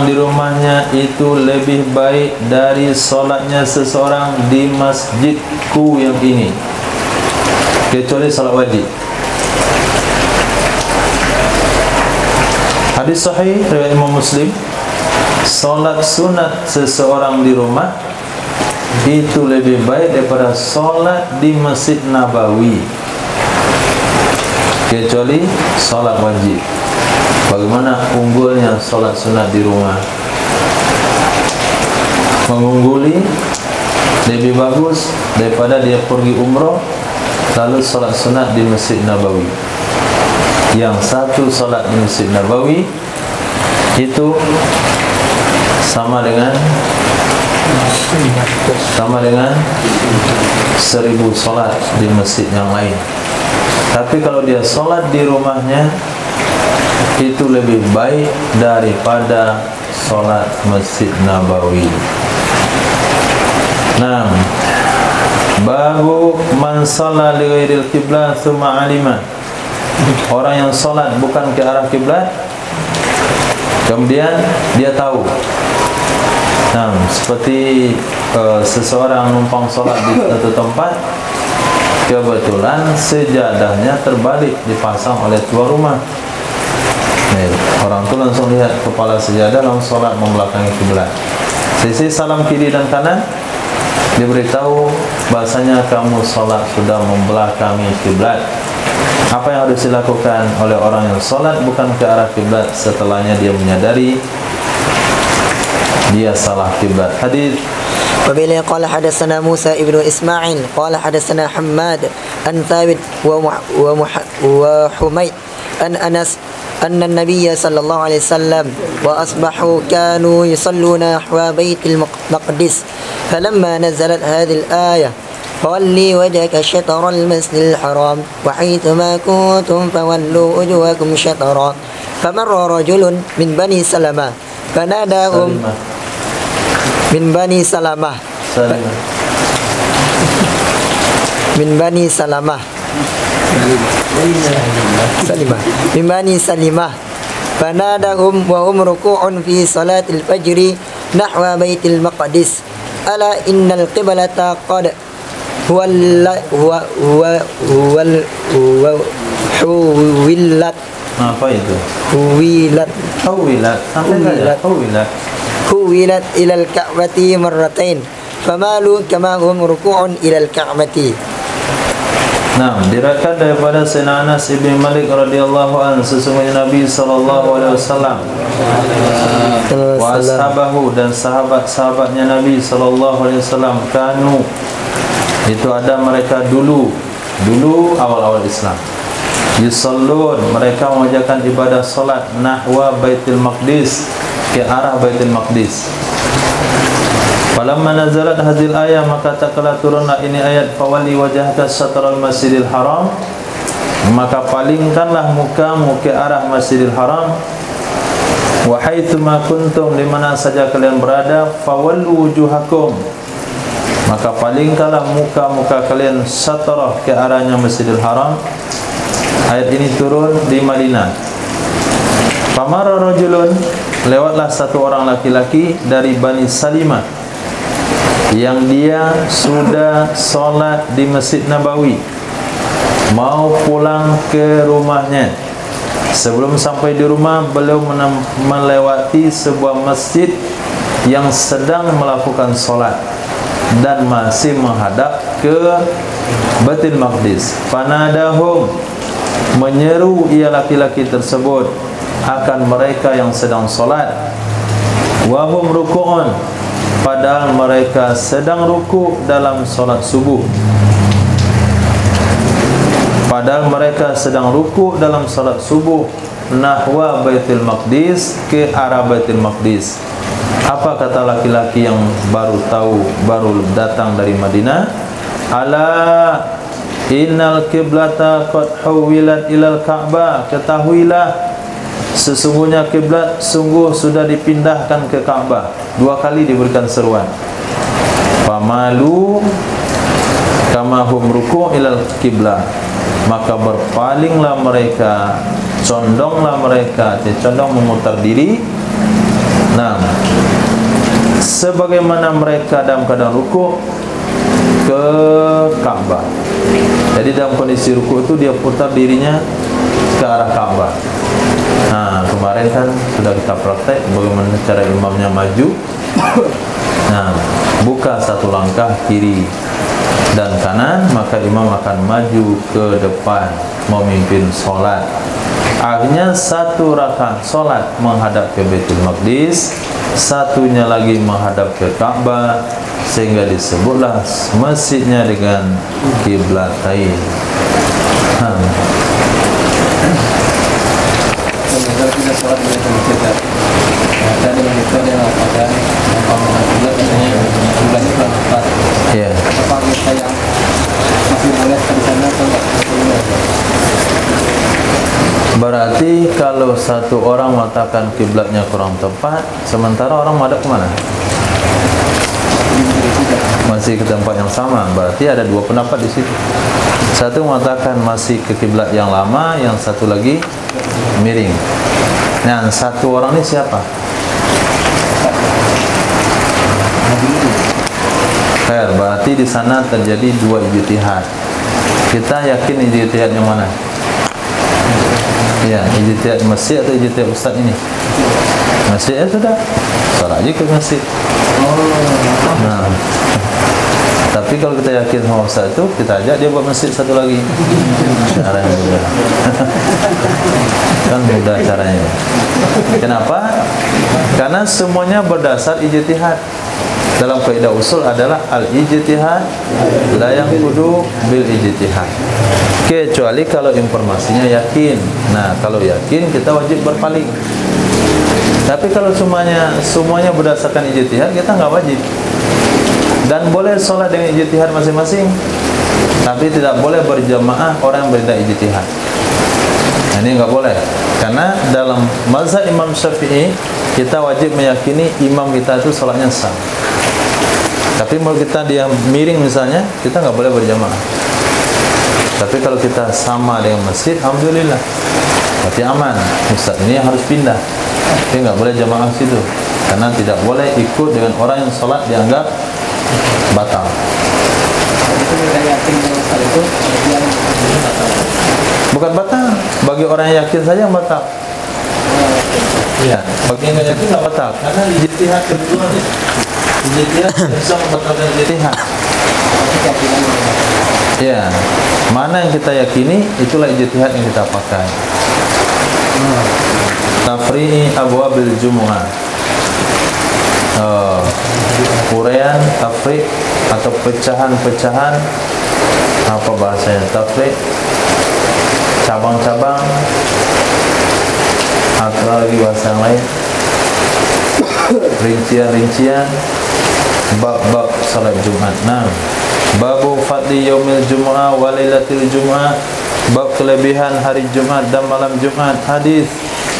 di rumahnya itu lebih baik dari salatnya seseorang di masjidku yang ini, kecuali salat wajib. Hadis sahih riwayat Imam Muslim, salat sunat seseorang di rumah itu lebih baik daripada solat di Masjid Nabawi, kecuali solat wajib. Bagaimana unggulnya solat sunat di rumah? Mengungguli, lebih bagus daripada dia pergi umrah lalu solat sunat di Masjid Nabawi. Yang satu solat di Masjid Nabawi, itu sama dengan 1000 solat di masjid yang lain. Tapi kalau dia solat di rumahnya, itu lebih baik daripada solat Masjid Nabawi. Nah, babu man shalla li ghairil qiblah tsumma alima. Orang yang solat bukan ke arah kiblat, kemudian dia tahu. Nah, seperti seseorang numpang solat di satu tempat, kebetulan sejadahnya terbalik dipasang oleh tuan rumah. Orang tu langsung lihat kepala sejadah, langsung solat membelakangi kiblat. Sisi salam kiri dan kanan, diberitahu bahasanya kamu solat sudah membelakangi kiblat. Apa yang harus dilakukan oleh orang yang solat bukan ke arah kiblat setelahnya dia menyadari dia salah kiblat? Hadis. وبه قال حدثنا موسى ابن إسماعيل قال حدثنا حماد عن ثابت وحميد عن أنس أن النبي صلى الله عليه وسلم وأصبحوا كانوا يصلون نحو بيت المقدس فلما نزلت هذه الآية فولي وجهك شطر المسجد الحرام وحيثما كنتم فولوا وجوهكم شطرا فمر رجل من بني سلمة فناداهم من بني سلمة من بني سلمة من بني سلمة فناداهم وهم ركوع في صلاة الفجر نحو بيت المقدس ألا إن القبلة قد حولت Apa itu? حولت حولت إلى الكعبة مرتين فمالوا كما هم ركوع إلى الكعبة. Nah, diriwayatkan daripada Sayyidina Anas bin Malik radhiyallahu anhu, sesungguhnya Nabi sallallahu alaihi wasallam wa ashabahu dan sahabat-sahabatnya Nabi sallallahu alaihi wasallam kanu, itu ada mereka dulu awal-awal Islam, yusallun, mereka mengerjakan ibadah salat nahwa Baitul Maqdis, ke arah Baitul Maqdis. Falamma nazalat hadhil ayah, maka tatkala turunlah ini ayat, fawali wajhaka syatral masjidil haram, maka palingkanlah mukamu ke arah Masjidil Haram, wa haitsuma kuntum, di mana saja kalian berada, fawallu wujuhakum, maka palingkanlah muka-muka kalian syatrah ke arahnya Masjidil Haram. Ayat ini turun di Madinah. Famara rajulun, lewatlah satu orang laki-laki dari Bani Salimah yang dia sudah solat di Masjid Nabawi, mau pulang ke rumahnya. Sebelum sampai di rumah, beliau melewati sebuah masjid yang sedang melakukan solat dan masih menghadap ke Baitul Maqdis. Fanadahum, menyeru ia laki-laki tersebut akan mereka yang sedang solat. Wahum ruku'un, padahal mereka sedang ruku' dalam solat subuh. Padahal mereka sedang ruku' dalam solat subuh nahwa Baitul Maqdis, ke arah Baitul Maqdis. Apa kata laki-laki yang baru tahu, baru datang dari Madinah? Ala innal qiblata qad huwilat ilal Ka'bah, ketahuilah sesungguhnya kiblat sungguh sudah dipindahkan ke Ka'bah. Dua kali diberikan seruan. Famalu kama hum ruku' ilal kiblah, maka berpalinglah mereka, condonglah mereka, condong memutar diri. Nah, sebagaimana mereka dalam keadaan ruku' ke Ka'bah. Jadi dalam kondisi ruku' itu dia putar dirinya ke arah Ka'bah. Nah, kemarin kan sudah kita praktek bagaimana cara imamnya maju. Nah, buka satu langkah kiri dan kanan, maka imam akan maju ke depan memimpin solat. Akhirnya satu rakaat solat menghadap ke Baitul Maqdis, satunya lagi menghadap ke Ka'bah, sehingga disebutlah masjidnya dengan kiblatain. Kalau tidak sholat boleh kalau satu orang mengatakan kiblatnya kurang tepat, sementara orang menghadap kemana? Masih ke tempat yang sama. Berarti ada dua pendapat di situ. Satu mengatakan masih ke kiblat yang lama, yang satu lagi miring. Nah, satu orang ini siapa? Khair, berarti di sana terjadi dua ijtihad. Kita yakin ijtihad yang mana? Ya, ijtihad masjid atau ijtihad ustaz ini? Masjid sudah. Salat aja ke masjid. Nah. Tapi kalau kita yakin sama ustaz itu, kita ajak dia buat masjid satu lagi. Caranya mudah. Kan mudah caranya. Kenapa? Karena semuanya berdasar ijtihad. Dalam kaidah usul adalah al-ijtihad la yanqudu bil ijtihad. Kecuali kalau informasinya yakin. Nah, kalau yakin kita wajib berpaling. Tapi kalau semuanya berdasarkan ijtihad, kita nggak wajib. Dan boleh sholat dengan ijtihad masing-masing, tapi tidak boleh berjamaah orang yang berbeda ijtihad. Nah, ini nggak boleh. Karena dalam mazhab Imam Syafi'i, kita wajib meyakini imam kita itu sholatnya sah. Tapi kalau kita dia miring misalnya, kita nggak boleh berjamaah. Tapi kalau kita sama dengan masjid, alhamdulillah, berarti aman. Ustaz ini harus pindah, dia nggak boleh jamaah situ, karena tidak boleh ikut dengan orang yang sholat dianggap batal. Bukan batal, bagi orang yang yakin saja yang batal. Ya, bagi yang nggak yakin nggak batal, karena ijtihad kedua nih. Ijtihad bisa membatalkan ijtihad. Ya, mana yang kita yakini, itulah ijtihad yang kita pakai. Tafri'i abwabil jumu'ah. Uraian tafri' atau pecahan-pecahan, apa bahasanya tafri', cabang-cabang, atau lagi bahasa yang lain, rincian-rincian bab-bab salat Jumat. Nah, babu fadli yaumil jumu'ah wa lailatul jumu'ah, bab kelebihan hari Jumat dan malam Jumat. Hadis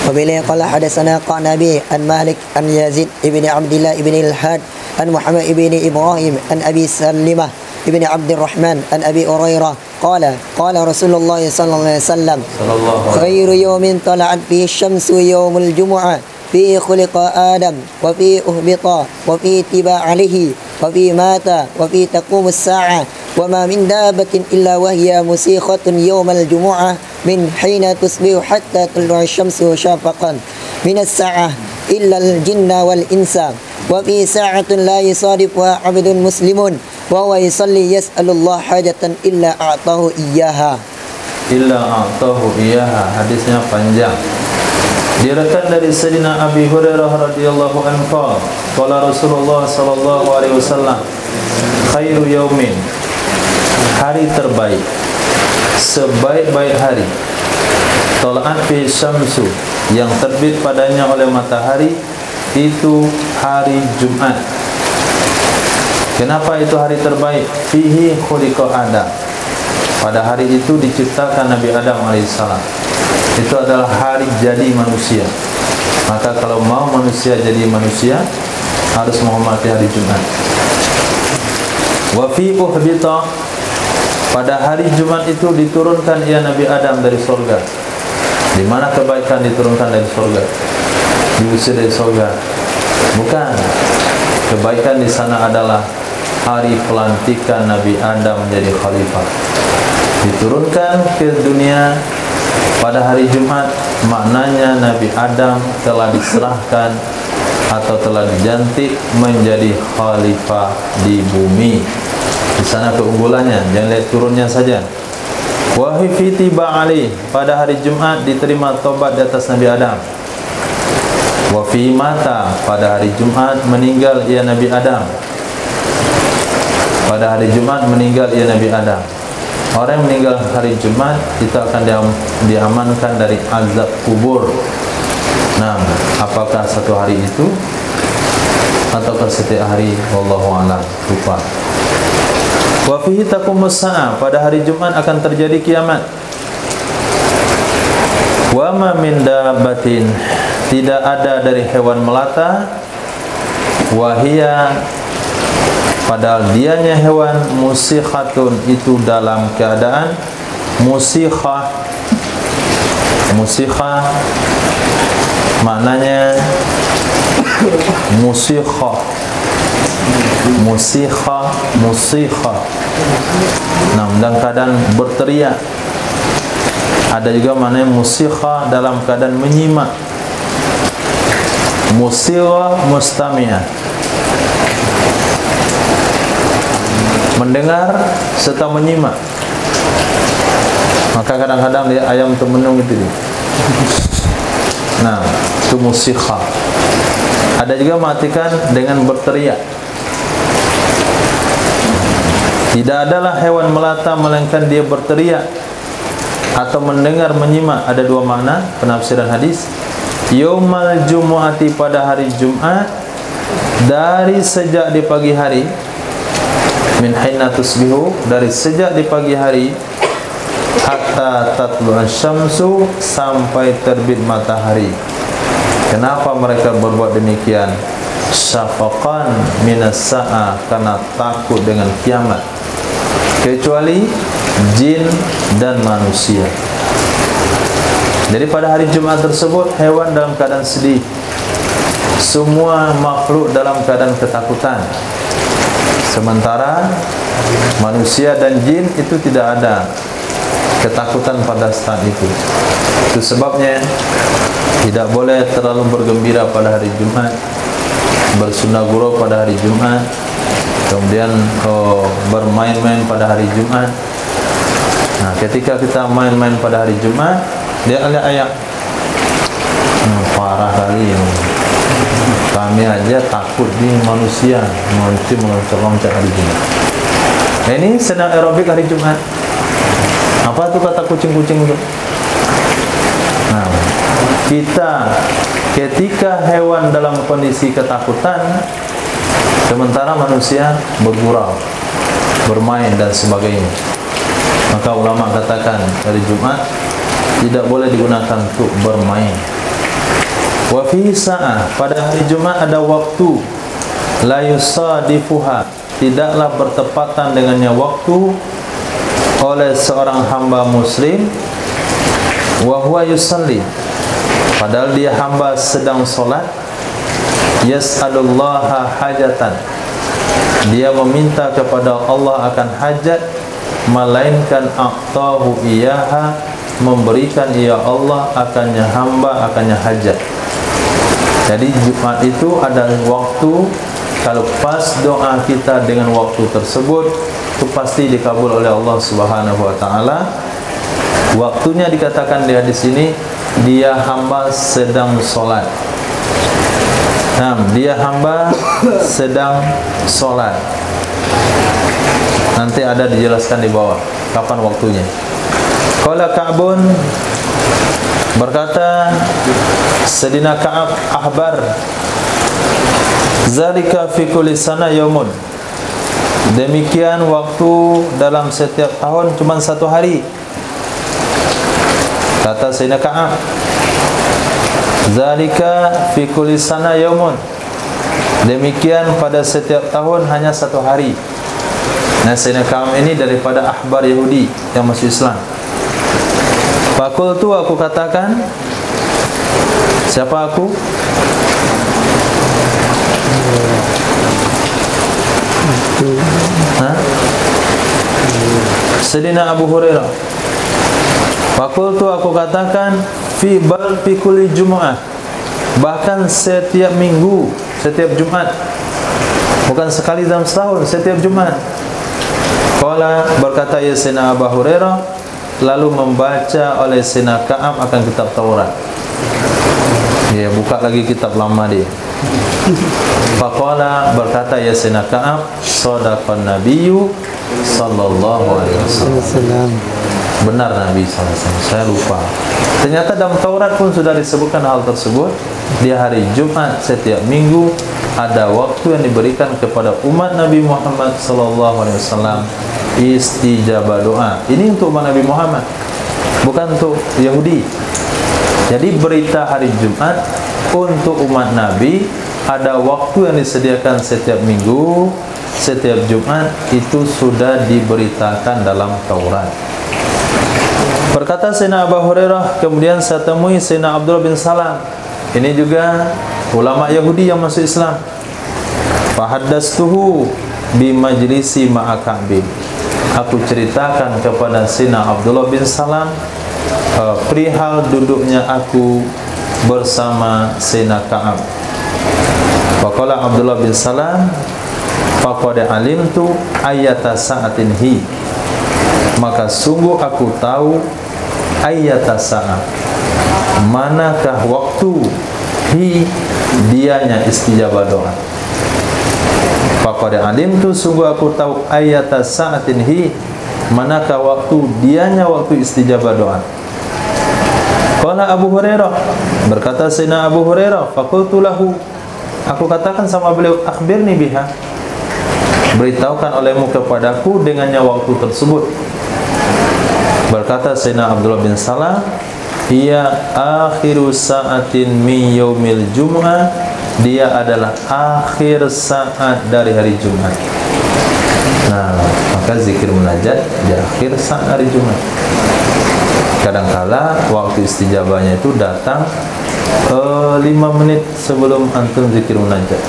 وبه قال حدثنا قعنبي عن مالك عن يزيد ابن عبد الله ابن الهاد عن محمد ابن إبراهيم عن أبي سلمة ابن عبد الرحمن عن أبي هريرة قال قال رسول الله صلى الله عليه وسلم خير يوم طلعت فيه الشمس يوم الجمعة فيه خلق آدم وفيه أهبط وفيه تبع عليه وفيه مات وفيه تقوم الساعة وما من دابة إلا وهي مسيخة يوم الجمعة من حين تصبح حتى تطلع الشمس شفقا من الساعة إلا الجن والإنس وفي ساعة لا يصادفها عبد مسلم وهو يصلي يسأل الله حاجة إلا أعطاه إياها. Hadisnya panjang. Diriwayatkan dari Sayyidina Abi Hurairah radhiyallahu anhu, qala Rasulullah sallallahu alaihi wasallam, khairu yaumin, hari terbaik, sebaik-baik hari, tala'at fi syamsu, yang terbit padanya oleh matahari, itu hari Jumat. Kenapa itu hari terbaik? Fihi khuliqa Adam, pada hari itu diciptakan Nabi Adam alaihissalam. Itu adalah hari jadi manusia. Maka kalau mau manusia jadi manusia, harus menghormati hari Jumat. Wa fi uhbita, pada hari Jumat itu diturunkan ia Nabi Adam dari surga. Di mana kebaikan diturunkan dari surga? Diusir dari surga? Bukan. Kebaikan di sana adalah hari pelantikan Nabi Adam menjadi khalifah. Diturunkan ke dunia pada hari Jumat, maknanya Nabi Adam telah diserahkan atau telah dijantik menjadi khalifah di bumi. Di sana keunggulannya, jangan lihat turunnya saja. Wa fi tiba ali, pada hari Jumat diterima tobat di atas Nabi Adam. Wa fi mata, pada hari Jumat meninggal ia Nabi Adam. Pada hari Jumat meninggal ia Nabi Adam. Orang yang meninggal hari Jumat itu akan diamankan dari azab kubur. Nah, apakah satu hari itu ataukah setiap hari? Wallahu a'lam. Lupa. Wa fihi taqumus sa'a, pada hari Jumat akan terjadi kiamat. Wa ma min dabbatin, tidak ada dari hewan melata, wahia, padahal dianya hewan, musikhatun, itu dalam keadaan musikhah. Musikhah maknanya musikhah, musikhah, musikhah. Nah, dalam keadaan berteriak. Ada juga maknanya musikhah dalam keadaan menyimak. Musikhah mustami'ah, mendengar serta menyimak. Maka kadang-kadang dia ayam temenung itu dia. Nah, itu musikhah. Ada juga matikan dengan berteriak. Tidak adalah hewan melata melainkan dia berteriak atau mendengar, menyimak. Ada dua makna penafsiran hadis. Yaumal jumu'ati, pada hari Jumat, dari sejak di pagi hari, min hina tusbihu, dari sejak di pagi hari, hatta tatlu'an syamsu, sampai terbit matahari. Kenapa mereka berbuat demikian? Syafaqan minas sa'a, karena takut dengan kiamat. Kecuali jin dan manusia. Jadi pada hari Jumat tersebut, hewan dalam keadaan sedih, semua makhluk dalam keadaan ketakutan. Sementara manusia dan jin itu tidak ada ketakutan pada saat itu. Itu sebabnya tidak boleh terlalu bergembira pada hari Jumat, bersunnah guru pada hari Jumat, kemudian bermain-main pada hari Jumat. Nah, ketika kita main-main pada hari Jumat, dia ada ayat, parah kali ini. Kami aja takut di manusia, manusia meloncat-loncat hari Jumat. Nah, ini senam aerobik hari Jumat. Apa itu kata kucing-kucing itu? Nah, kita ketika hewan dalam kondisi ketakutan, sementara manusia bergurau, bermain dan sebagainya. Maka ulama katakan hari Jumat tidak boleh digunakan untuk bermain. Wa fi sa'ah, pada hari Jumat ada waktu, la yusadifuha, tidaklah bertepatan dengannya waktu oleh seorang hamba muslim, wa huwa yusalli, padahal dia hamba sedang solat, yas'alullaha hajatan, dia meminta kepada Allah akan hajat, melainkan a'tahu iyaha, memberikan ia Allah akannya hamba, akannya hajat. Jadi Jumat itu ada waktu, kalau pas doa kita dengan waktu tersebut, itu pasti dikabul oleh Allah Subhanahu wa taala. Waktunya dikatakan di hadis ini, dia hamba sedang solat. Nah, dia hamba sedang solat. Nanti ada dijelaskan di bawah kapan waktunya. Qala Ka'bun, berkata Sayyidina Ka'ab Ahbar, zalika fi kulli sana yaumun, demikian waktu dalam setiap tahun cuma satu hari. Kata Sayyidina Ka'ab, zalika fi kulli sana yaumun, demikian pada setiap tahun hanya satu hari. Nah, Sayyidina Ka'ab ini daripada ahbar Yahudi yang masuk Islam. Fakultu, aku katakan, siapa aku? Sayyidina Abu Hurairah. Fakultu, aku katakan, fi bal fi kulli Jumu'ah, bahkan setiap minggu, setiap Jumat, bukan sekali dalam setahun, setiap Jumat. Qala, berkata ya Sayyidina Abu Hurairah, lalu membaca oleh Sayyidina Ka'ab akan kitab Taurat. Dia buka lagi kitab lama dia. Faqala, berkata ya Sayyidina Ka'ab, sadaqan nabiyyu sallallahu alaihi wasallam. Benar Nabi sallallahu alaihi wasallam, saya lupa. Ternyata dalam Taurat pun sudah disebutkan hal tersebut. Di hari Jumat setiap minggu ada waktu yang diberikan kepada umat Nabi Muhammad sallallahu alaihi wasallam, istijabah doa. Ini untuk umat Nabi Muhammad, bukan untuk Yahudi. Jadi berita hari Jumat untuk umat Nabi, ada waktu yang disediakan setiap minggu, setiap Jumat, itu sudah diberitakan dalam Taurat. Berkata Sayyidina Abu Hurairah, kemudian saya temui Sayyidina Abdullah bin Salam. Ini juga ulama Yahudi yang masuk Islam. Fahaddastuhu bi majlisi ma'a Ka'bin. Aku ceritakan kepada Sayyidina Abdullah bin Salam perihal duduknya aku bersama Sayyidina Ka'ab. Faqala Abdullah bin Salam, faqad alimtu ayyata sa'atin hi. Maka sungguh aku tahu ayyata sa'at, manakah waktu, hi dianya istijabah doa. Faqad alimtu, sungguh aku tahu ayyata sa'atin hi, manakah waktu dianya waktu istijabah doa. Qala Abu Hurairah, berkata Sayyidina Abu Hurairah, faqultu lahu, aku katakan sama beliau, akhbirni biha, beritahukan olehmu kepadaku dengannya waktu tersebut. Berkata Sayyidina Abdullah bin Salam, ia akhiru sa'atin min yaumil jum'ah, dia adalah akhir saat dari hari Jumat. Nah, maka zikir munajat di akhir saat hari Jumat. Kadangkala waktu istijabahnya itu datang 5 menit sebelum antum zikir munajat.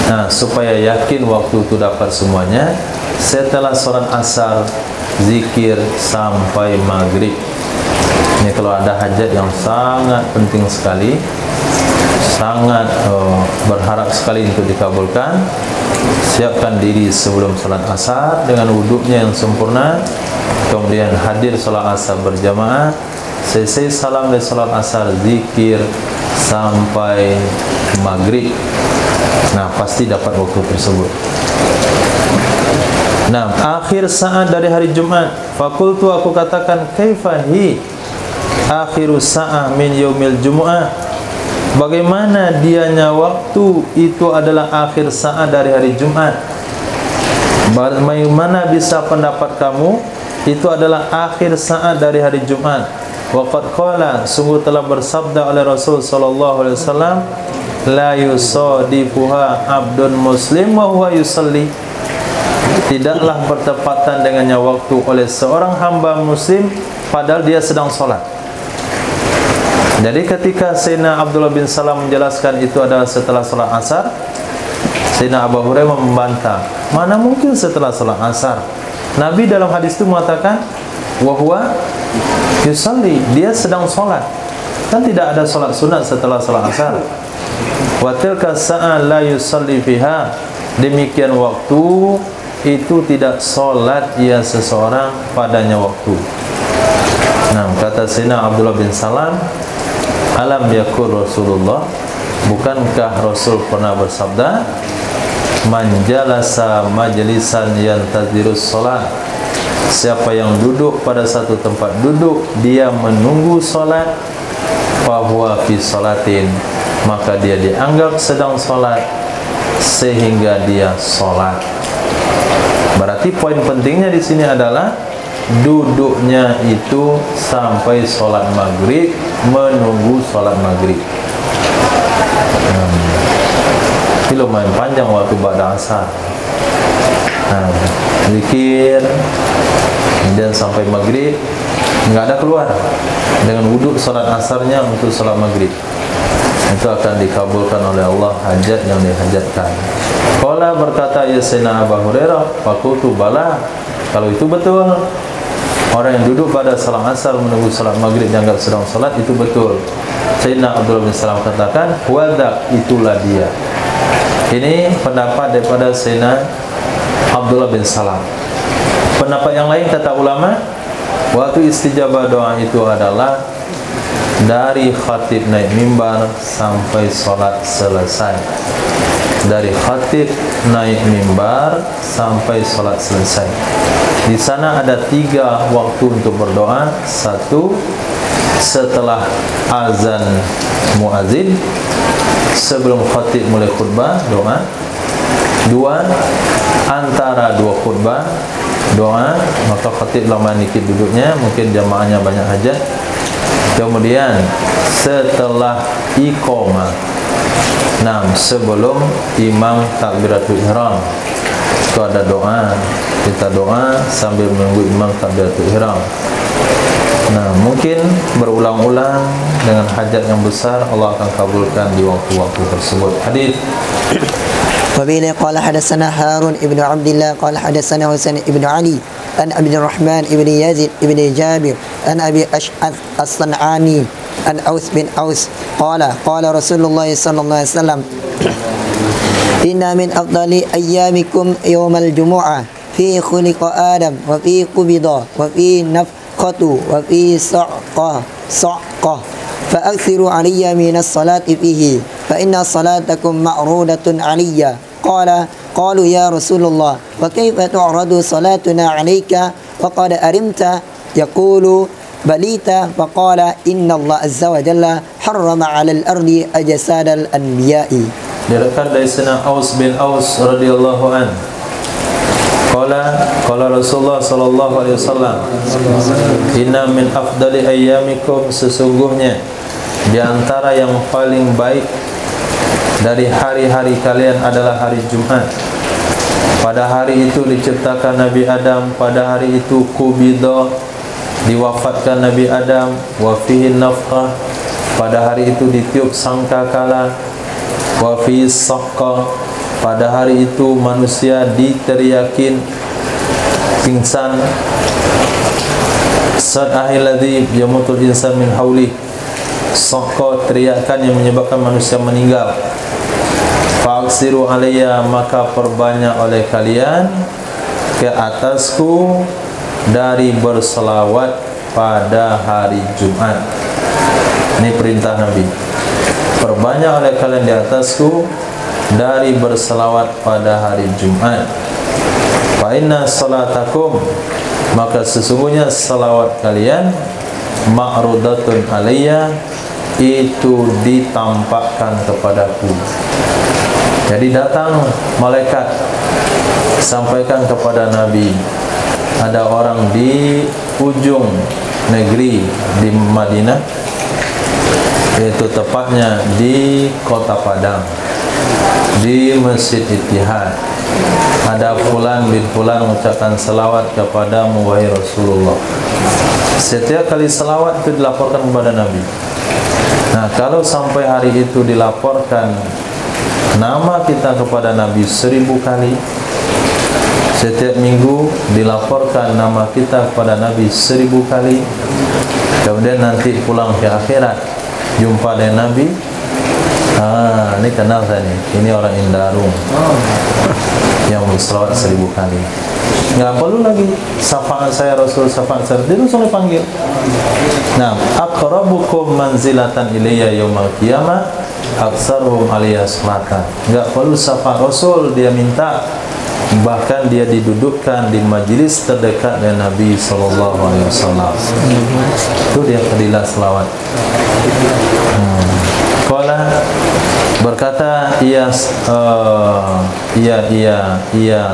Nah, supaya yakin waktu itu dapat semuanya, setelah sholat asar zikir sampai maghrib. Ini kalau ada hajat yang sangat penting sekali, sangat berharap sekali untuk dikabulkan, siapkan diri sebelum sholat asar dengan wuduknya yang sempurna, kemudian hadir sholat asar berjamaah, selesai salam dari sholat asar zikir sampai maghrib. Nah, pasti dapat waktu tersebut. Nah, akhir saat dari hari Jumat. Fakultu, aku katakan, kaifahi akhiru sa'ah min yaumil jumu'ah, bagaimana dianya waktu itu adalah akhir saat dari hari Jumat. Bagaimana bisa pendapat kamu itu adalah akhir saat dari hari Jumat? Waqad qala, sungguh telah bersabda oleh Rasul sallallahu alaihi wasallam, la yusadifuha abdun muslim wa huwa yusalli, tidaklah bertepatan dengannya waktu oleh seorang hamba muslim padahal dia sedang sholat. Jadi ketika Sayyidina Abdullah bin Salam menjelaskan itu adalah setelah sholat asar, Sayyidina Abu Hurairah membantah, mana mungkin setelah sholat asar. Nabi dalam hadis itu mengatakan wa huwa yusalli, dia sedang sholat. Kan tidak ada sholat sunat setelah sholat asar. Wa tilka sa'a la yusalli fiha, demikian waktu itu tidak solat ia seseorang padanya waktu. Nah, kata Sayyidina Abdullah bin Salam, alam yakul Rasulullah, bukankah Rasul pernah bersabda, man jalasa majlisan yantazirus solat, siapa yang duduk pada satu tempat duduk dia menunggu solat, fahuwa fi salatin, maka dia dianggap sedang solat sehingga dia solat. Berarti poin pentingnya di sini adalah duduknya itu sampai sholat maghrib, menunggu sholat maghrib. Ini lumayan panjang waktu ba'da asar. Zikir, kemudian sampai maghrib, nggak ada keluar dengan wudhu sholat asarnya untuk sholat maghrib. Itu akan dikabulkan oleh Allah hajat yang dihajatkan. Qala, berkata ya Sayyidina Abu Hurairah, fakultu bala, kalau itu betul, orang yang duduk pada salat asar menunggu salat maghrib dianggap sedang salat, itu betul. Sayyidina Abdullah bin Salam katakan, wada, itulah dia. Ini pendapat daripada Sayyidina Abdullah bin Salam. Pendapat yang lain kata ulama, waktu istijabah doa itu adalah dari khatib naik mimbar sampai sholat selesai. Dari khatib naik mimbar sampai sholat selesai. Di sana ada 3 waktu untuk berdoa. 1, setelah azan muazin, sebelum khatib mulai khutbah, doa. 2, antara 2 khutbah, doa. Maka khatib lama dikit duduknya, mungkin jamaahnya banyak hajat, Kemudian setelah iqamah, nah sebelum imam takbiratul ihram itu ada doa. Kita doa sambil menunggu imam takbiratul ihram. Nah, mungkin berulang-ulang dengan hajat yang besar, Allah akan kabulkan di waktu-waktu tersebut. Hadis وبه قال حدثنا هارون ابن عبد الله قال حدثنا حسين ابن علي عن عبد الرحمن ابن يزيد ابن جابر عن أبي أشعث الصنعاني عن أوس بن أوس قال قال رسول الله صلى الله عليه وسلم إن من أفضل أيامكم يوم الجمعة فيه خلق آدم وفيه قبض وفيه نفخة وفيه صعقة فأكثروا علي من الصلاة فيه فإن صلاتكم معروضة علي قالوا يا رسول الله وكيف تعرض صلاتنا عليك وقد أرمت يقول بليت فقال إن الله عز وجل حرم على الأرض أجساد الأنبياء. Diriwayatkan dari Sayyidina Aus bin Aus radhiyallahu an. Qala Rasulullah sallallahu alaihi wasallam, inna min afdali ayyamikum, sesungguhnya di antara yang paling baik dari hari-hari kalian adalah hari Jumat. Pada hari itu diciptakan Nabi Adam, pada hari itu kubida, diwafatkan Nabi Adam, wa fihi nafkhah, pada hari itu ditiup sangkakala, wa fihi saqqa, pada hari itu manusia diteriakin pingsan, sad'ahil ladzi yamutul insan min hauli, saqqa, teriakan yang menyebabkan manusia meninggal. Fa'aksiru alayya, maka perbanyak oleh kalian ke atasku dari berselawat pada hari Jumat. Ini perintah Nabi. Perbanyak oleh kalian di atasku dari berselawat pada hari Jumat. Fa inna salatakum, maka sesungguhnya selawat kalian ma'rudatun alayya, itu ditampakkan kepadaku. Jadi datang malaikat sampaikan kepada Nabi, ada orang di ujung negeri di Madinah, yaitu tepatnya di Kota Padang, di Masjid Ittihad, ada fulan bin fulan mengucapkan selawat kepadamu wahai Rasulullah. Setiap kali selawat itu dilaporkan kepada Nabi. Nah, kalau sampai hari itu dilaporkan nama kita kepada Nabi 1000 kali, setiap minggu dilaporkan nama kita kepada Nabi 1000 kali, kemudian nanti pulang ke akhirat jumpa dengan Nabi, ini kenal saya nih, ini orang Indarung yang berselawat 1000 kali. Nggak perlu lagi syafaat saya Rasul, syafaat saya, dia langsung dipanggil. Nah, aqrabukum manzilatan ilayya yaumal qiyamah aktsaruhum alayya salatan. Nggak perlu syafaat Rasul, dia minta, bahkan dia didudukkan di majlis terdekat dengan Nabi sallallahu alaihi wasallam. Itu dia fadilah selawat. Qala, berkata ia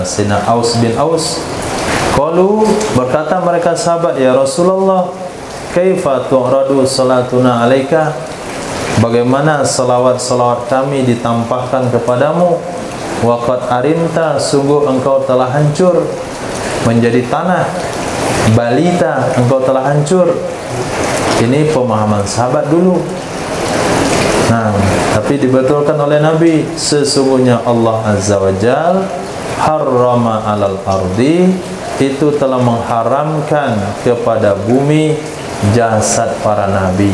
Sayyidina Aus bin Aus. Qalu, berkata mereka sahabat, ya Rasulullah, kaifa tu'radu salatuna alaika, bagaimana salawat-salawat kami ditampakkan kepadamu? Waqad arinta, sungguh engkau telah hancur menjadi tanah. Balita, engkau telah hancur. Ini pemahaman sahabat dulu. Nah, tapi dibetulkan oleh Nabi, sesungguhnya Allah Azza wa Jal harrama alal ardi, itu telah mengharamkan kepada bumi jasad para nabi.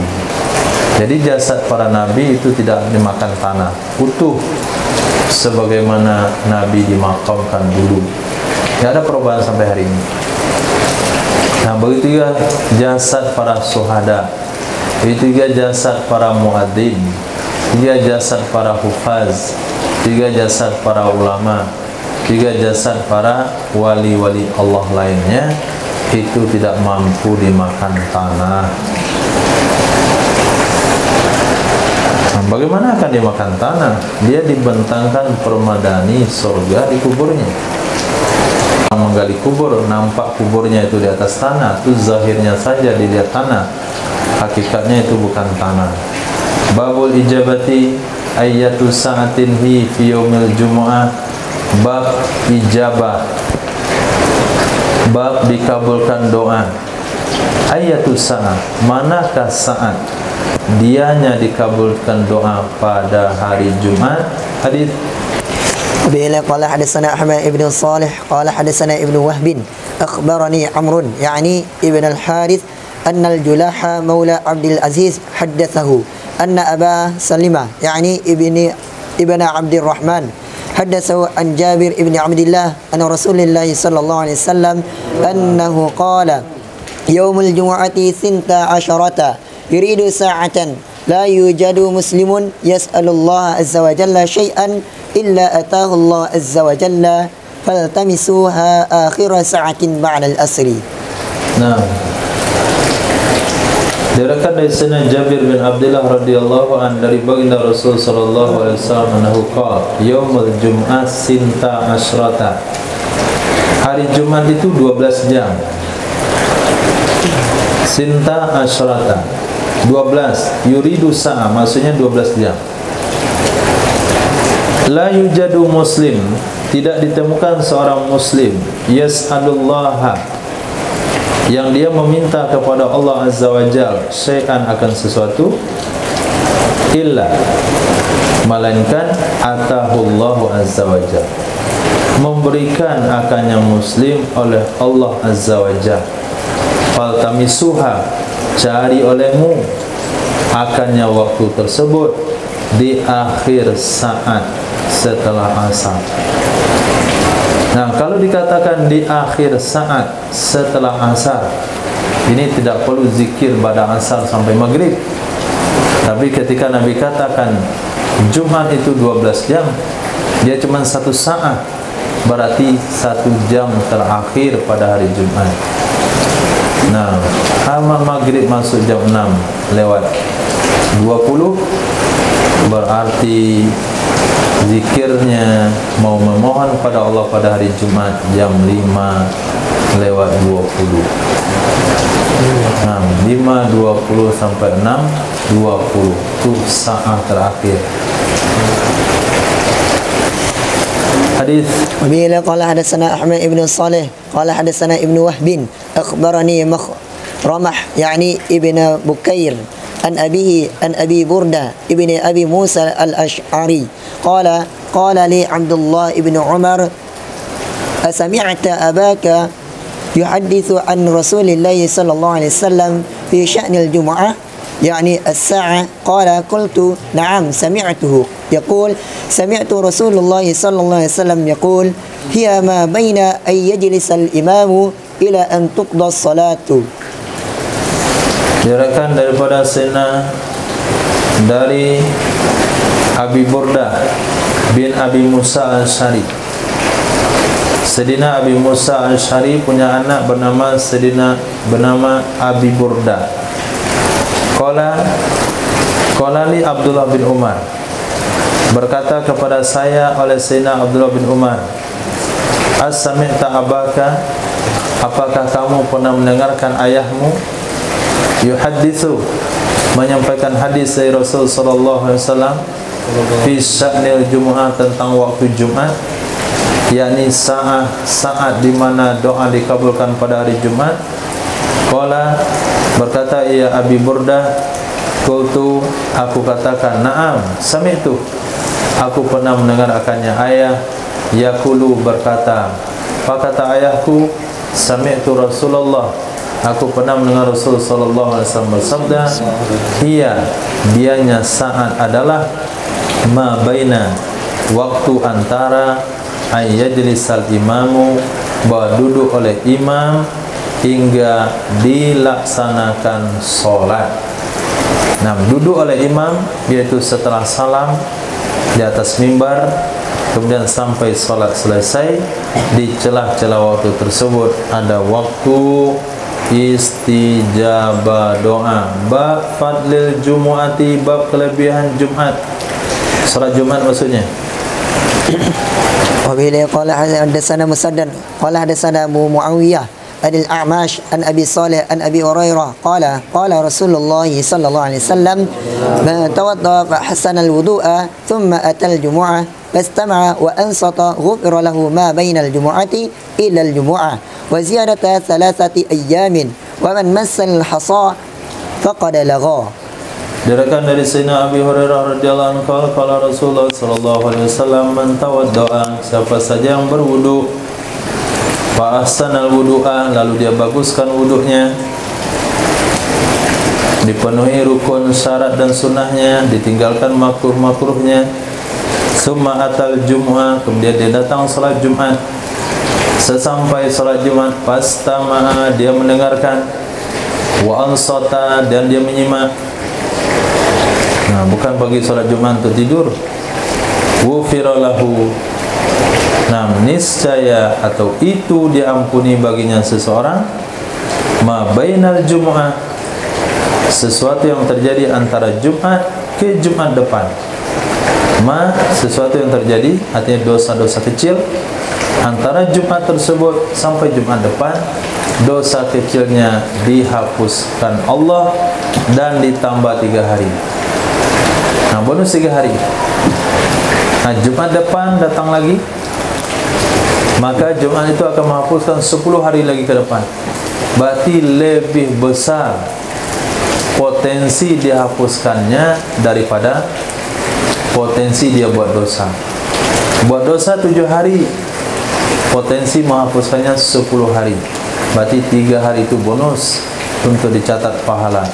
Jadi jasad para nabi itu tidak dimakan tanah utuh sebagaimana Nabi dimakamkan dulu. Tidak ada perubahan sampai hari ini. Nah, begitu juga jasad para syuhada, begitu juga jasad para muadzin, juga jasad para hufaz, juga jasad para ulama, juga jasad para wali-wali Allah lainnya, itu tidak mampu dimakan tanah. Nah, bagaimana akan dimakan tanah? Dia dibentangkan permadani surga di kuburnya. Menggali kubur, nampak kuburnya itu di atas tanah, itu zahirnya saja dilihat tanah. hakikatnya itu bukan tanah. Babul ijabati ayyatu sa'atin hi fi yaumil jumu'ah. Bab ijabah, bab dikabulkan doa. Ayyatu sa'at, manakah saat dianya dikabulkan doa pada hari Jumat? Hadis وبه قال حدثنا أحمد بن صالح قال حدثنا ابن وهب أخبرني عمرو يعني ابن الحارث أن الجلاح مولى عبد العزيز حدثه أن أبا سلمة يعني ابن عبد الرحمن حدثه عن جابر بن عبد الله أن رسول الله صلى الله عليه وسلم أنه قال يوم الجمعة 12 يريد ساعة لا يوجد مسلم يسأل الله عز وجل شيئا إلا أتاه الله عز وجل فالتمسوها آخر ساعة بعد الأسر. Nah, diriwayatkan dari sana Jabir bin Abdullah radhiyallahu an dari baginda Rasul sallallahu alaihi wasallam annahu qala yaumul jum'ah sinta asyrata. Hari Jumat itu 12 jam. Sinta asyrata 12, yuridu sa'a maksudnya 12 jam. La yujadu muslim, tidak ditemukan seorang muslim yas'alullaha, yang dia meminta kepada Allah Azza wa Jal syai'an akan sesuatu, illa melainkan atahullahu Azza wa Jal, memberikan akannya muslim oleh Allah Azza wa Jal. Faltamisuha, cari olehmu akannya waktu tersebut di akhir saat setelah asar. Nah, kalau dikatakan di akhir saat setelah asar, ini tidak perlu zikir pada asar sampai maghrib. Tapi ketika Nabi katakan Jumat itu 12 jam, dia cuma 1 saat, berarti 1 jam terakhir pada hari Jumat. Nah, amal maghrib masuk jam 6 lewat 20, berarti zikirnya mau memohon pada Allah pada hari Jumat jam 5 lewat 20. Nah, 5.20 sampai 6.20 itu saat terakhir. Hadis وبه قال حدثنا أحمد بن صالح قال حدثنا ابن وهب أخبرني مخرمح يعني ابن بكير عن أبيه عن أبي بردة ابن أبي موسى الأشعري قال لي عبد الله بن عمر أسمعت أباك يحدث عن رسول الله صلى الله عليه وسلم في شأن الجمعة يعني الساعة؟ قال قلت نعم سمعته يقول سمعت رسول الله صلى الله عليه وسلم يقول هي ما بين أن يجلس الإمام إلى أن تقضى الصلاة. diriwayatkan daripada Sayyidina dari Abi Burdah bin Abi Musa Al-Syari. Sayyidina Abi Musa Al-Syari punya anak bernama Abi Burdah. Qala li Abdullah bin Umar, berkata kepada saya oleh Sayyidina Abdullah bin Umar, as-sami'ta abaka, apakah kamu pernah mendengarkan ayahmu yuhaditsu, menyampaikan hadis dari Rasul sallallahu alaihi wasallam fi sya'nil jumu'ah, tentang waktu Jumat, yakni saat di mana doa dikabulkan pada hari Jumat. Qala, berkata ia Abi Burdah, qultu, aku katakan, na'am sami'tu, aku pernah mendengar akannya ayah yaqulu, berkata, apa kata ayahku? Sami'tu Rasulullah, aku pernah mendengar Rasul sallallahu alaihi wasallam bersabda, dianya saat adalah ma baina, waktu antara ayyajlisal imamu, bahwa duduk oleh imam hingga dilaksanakan solat. Nah, duduk oleh imam yaitu setelah salam di atas mimbar, kemudian sampai solat selesai. Di celah-celah waktu tersebut ada waktu istijabah doa. Bab fadlil jumu'ati, bab kelebihan Jumat, salat Jumat maksudnya. وبه قال حدثنا مسدد قال حدثنا أبو معاوية عن الأعمش عن أبي صالح عن أبي هريرة قال قال رسول الله صلى الله عليه وسلم من توضأ فحسن الوضوء ثم أتى الجمعة فاستمع وأنصت غفر له ما بين الجمعة إلى الجمعة وزيادة 3 أيام ومن مس الحصى فقد لغى. Diriwayatkan dari Sayyidina Abi Hurairah radhiyallahu anhu qala Rasulullah sallallahu alaihi wasallam man tawaddaa, siapa saja yang berwudu fa ahsanal wudu'a, lalu dia baguskan wudunya, dipenuhi rukun, syarat dan sunnahnya, ditinggalkan makruh-makruhnya, summa atal jum'ah, kemudian dia datang salat Jumat, sesampai salat Jumat fastama'a, dia mendengarkan, wa ansata, dan dia menyimak. Nah, bukan bagi salat Jumat untuk tidur. Ghufira lahu, nah niscaya atau itu diampuni baginya seseorang ma bainal jum'ah, sesuatu yang terjadi antara Jumat ke Jumat depan. Ma, sesuatu yang terjadi, artinya dosa-dosa kecil antara Jumat tersebut sampai Jumat depan, dosa kecilnya dihapuskan Allah dan ditambah 3 hari. Nah, bonus 3 hari. Nah, Jumat depan datang lagi, maka Jumat itu akan menghapuskan 10 hari lagi ke depan. Berarti lebih besar potensi dihapuskannya daripada potensi dia buat dosa. Buat dosa 7 hari, potensi menghapuskannya 10 hari. Berarti 3 hari itu bonus untuk dicatat pahala.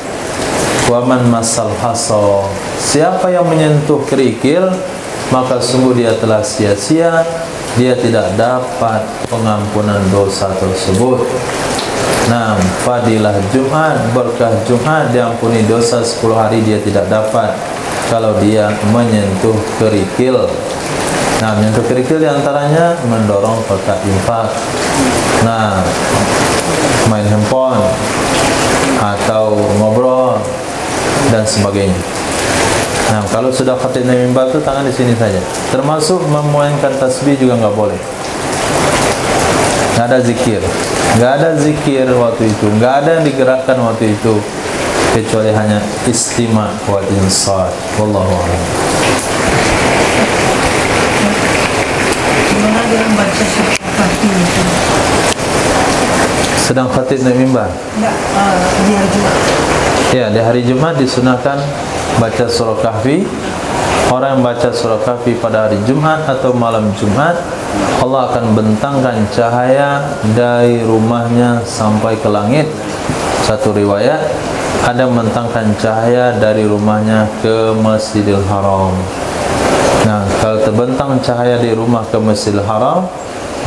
Waman masal haso, siapa yang menyentuh kerikil, maka sungguh dia telah sia-sia, dia tidak dapat pengampunan dosa tersebut. Nah, fadilah Jumat, berkah Jumat, diampuni dosa 10 hari dia tidak dapat kalau dia menyentuh kerikil. Nah, menyentuh kerikil diantaranya mendorong kotak infak, nah, main handphone atau ngobrol dan sebagainya. Nah, kalau sudah khatib naik mimbar itu tangan di sini saja. Termasuk memainkan tasbih juga nggak boleh. Nggak ada zikir, nggak ada zikir waktu itu, nggak ada yang digerakkan waktu itu, kecuali hanya istima' wa insat. Wallahu a'lam. Gimana dengan baca surah Kahfi? Sedang khatib naik mimbar? Enggak, di hari Jumat. Ya, di hari Jumat disunahkan baca surah Kahfi. Orang yang baca surah Kahfi pada hari Jumat atau malam Jumat, Allah akan bentangkan cahaya dari rumahnya sampai ke langit. Satu riwayat ada membentangkan cahaya dari rumahnya ke Masjidil Haram. Nah, kalau terbentang cahaya di rumah ke Masjidil Haram,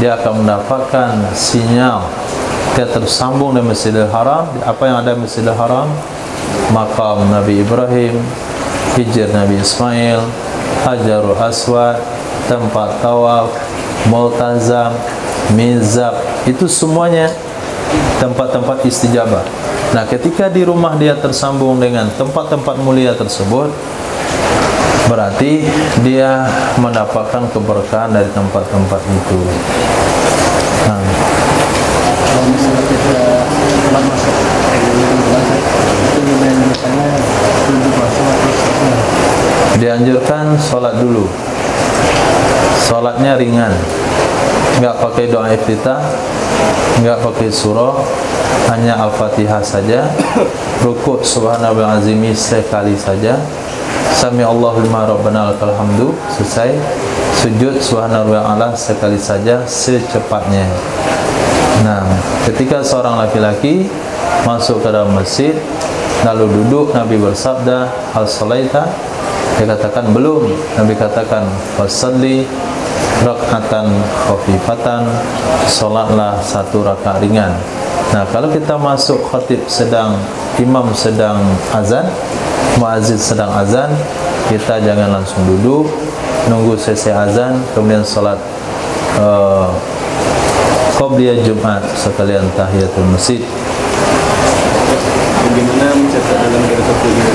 dia akan mendapatkan sinyal, dia tersambung dengan Masjidil Haram. Apa yang ada di Masjidil Haram? Makam Nabi Ibrahim, hijr Nabi Ismail, Hajarul Aswad, tempat tawaf, Multazam, Mizab, itu semuanya tempat-tempat istijabah. Nah, ketika di rumah dia tersambung dengan tempat-tempat mulia tersebut, berarti dia mendapatkan keberkahan dari tempat-tempat itu. Nah, kalau misalnya kita telah masuk itu biasanya tunggu masuk atau dianjurkan sholat dulu. Sholatnya ringan, nggak pakai doa iftitah, nggak pakai surah, hanya Al-Fatihah saja. Rukuk subhanallah azimi sekali saja, sami Allahu liman rabbana lakal hamdu, selesai. Sujud subhanallah ala sekali saja, secepatnya. Nah, ketika seorang laki-laki masuk ke dalam masjid lalu duduk, Nabi bersabda, hal shalaita? Dia katakan belum. Nabi katakan, fasalli rak'atan khafifatan, salatlah 1 rakaat ringan. Nah, kalau kita masuk khatib sedang, imam sedang azan, muazzin sedang azan, kita jangan langsung duduk, nunggu selesai azan, kemudian salat qabliyah Jumat sekalian tahiyatul masjid. bagaimana mencatat dalam kitab ini?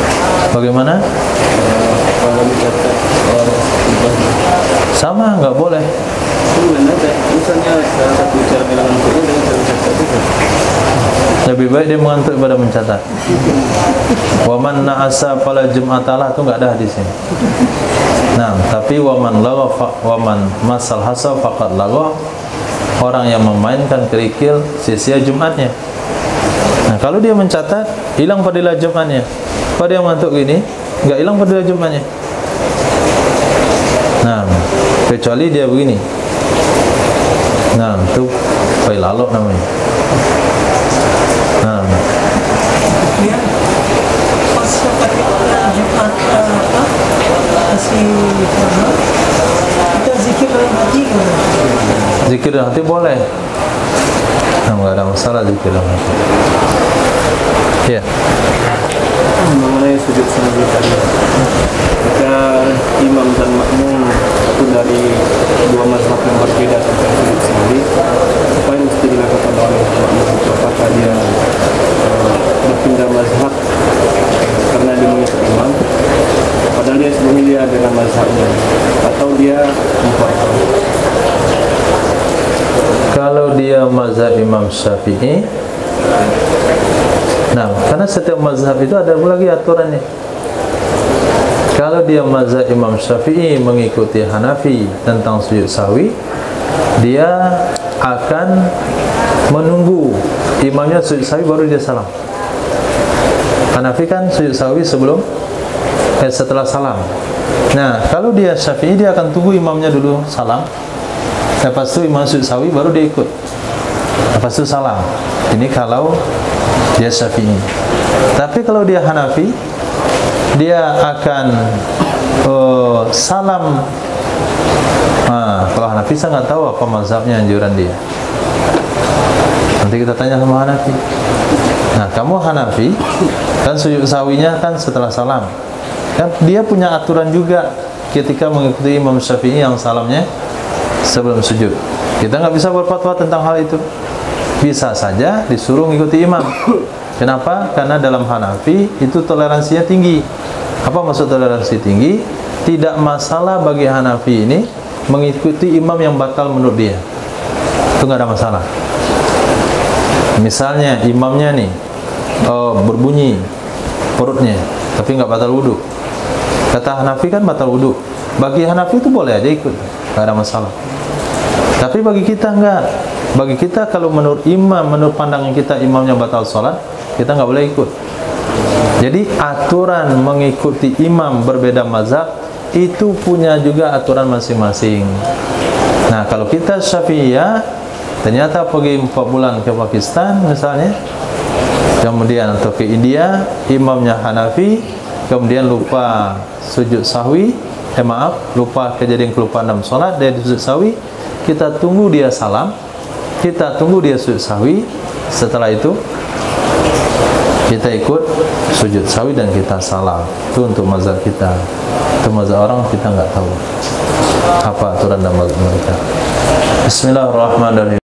Bagaimana? Kalau mencatat Sama, nggak boleh. itu ada misalnya salah satu cara bilangan Quran dengan cara mencatat itu. Lebih baik dia mengantuk daripada mencatat. Waman na'asa fala jum'atalah itu enggak ada di sini. Nah, tapi waman masal hasa faqad lagha, orang yang memainkan kerikil sia-sia Jumatnya. Nah, kalau dia mencatat, hilang fadilah Jumatnya. Pada yang mengantuk gini, enggak hilang fadilah Jumatnya. Nah, kecuali dia begini. Nah, itu failalok namanya. Nah, Dia pas Jumat kasih kita zikir dalam hati kan? zikir dalam hati boleh. Nah, enggak ada masalah zikir dalam hati. Ya. Mengenai sujud sahwi tadi, jika imam dan makmum itu dari dua mazhab yang berbeda tentang sujud sahwi, apa yang mesti dilakukan oleh makmum? Apakah dia berpindah mazhab karena dia mengikut imam, padahal dia sebelumnya dia dengan mazhabnya, atau dia memperkuat? Kalau dia mazhab Imam Syafi'i, nah, karena setiap mazhab itu ada lagi aturannya. Kalau dia mazhab Imam Syafi'i mengikuti Hanafi tentang sujud sahwi, dia akan menunggu imamnya sujud sahwi baru dia salam. Hanafi kan sujud sahwi setelah salam. Nah, kalau dia Syafi'i, dia akan tunggu imamnya dulu salam. Lepas itu imam sujud sahwi baru dia ikut. Lepas itu salam. Ini kalau dia Syafi'i. Tapi kalau dia Hanafi, dia akan salam. Kalau Hanafi saya nggak tahu apa mazhabnya, anjuran dia. Nanti kita tanya sama Hanafi. Nah, kamu Hanafi kan sujud sahwinya kan setelah salam. Kan dia punya aturan juga ketika mengikuti Imam Syafi'i yang salamnya sebelum sujud. Kita nggak bisa berfatwa tentang hal itu. Bisa saja disuruh mengikuti imam. Kenapa? Karena dalam Hanafi itu toleransinya tinggi. Apa maksud toleransi tinggi? Tidak masalah bagi Hanafi ini mengikuti imam yang batal menurut dia. Itu nggak ada masalah. Misalnya imamnya nih berbunyi perutnya, tapi nggak batal wudhu. Kata Hanafi kan batal wudhu. Bagi Hanafi itu boleh aja ikut, nggak ada masalah. Tapi bagi kita enggak. Bagi kita kalau menurut imam, menurut pandangan kita imamnya batal sholat, kita nggak boleh ikut. Jadi aturan mengikuti imam berbeda mazhab itu punya juga aturan masing-masing. Nah, kalau kita Syafi'iyah ternyata pergi 4 bulan ke Pakistan misalnya, kemudian atau ke India, imamnya Hanafi, kemudian lupa sujud sahwi, lupa kejadian kelupaan dalam sholat, dia sujud sahwi, kita tunggu dia salam, kita tunggu dia sujud sahwi. Setelah itu kita ikut sujud sahwi dan kita salam. Itu untuk mazhab kita. Itu mazhab orang kita nggak tahu apa aturan dan mazhab mereka. Bismillahirrahmanirrahim.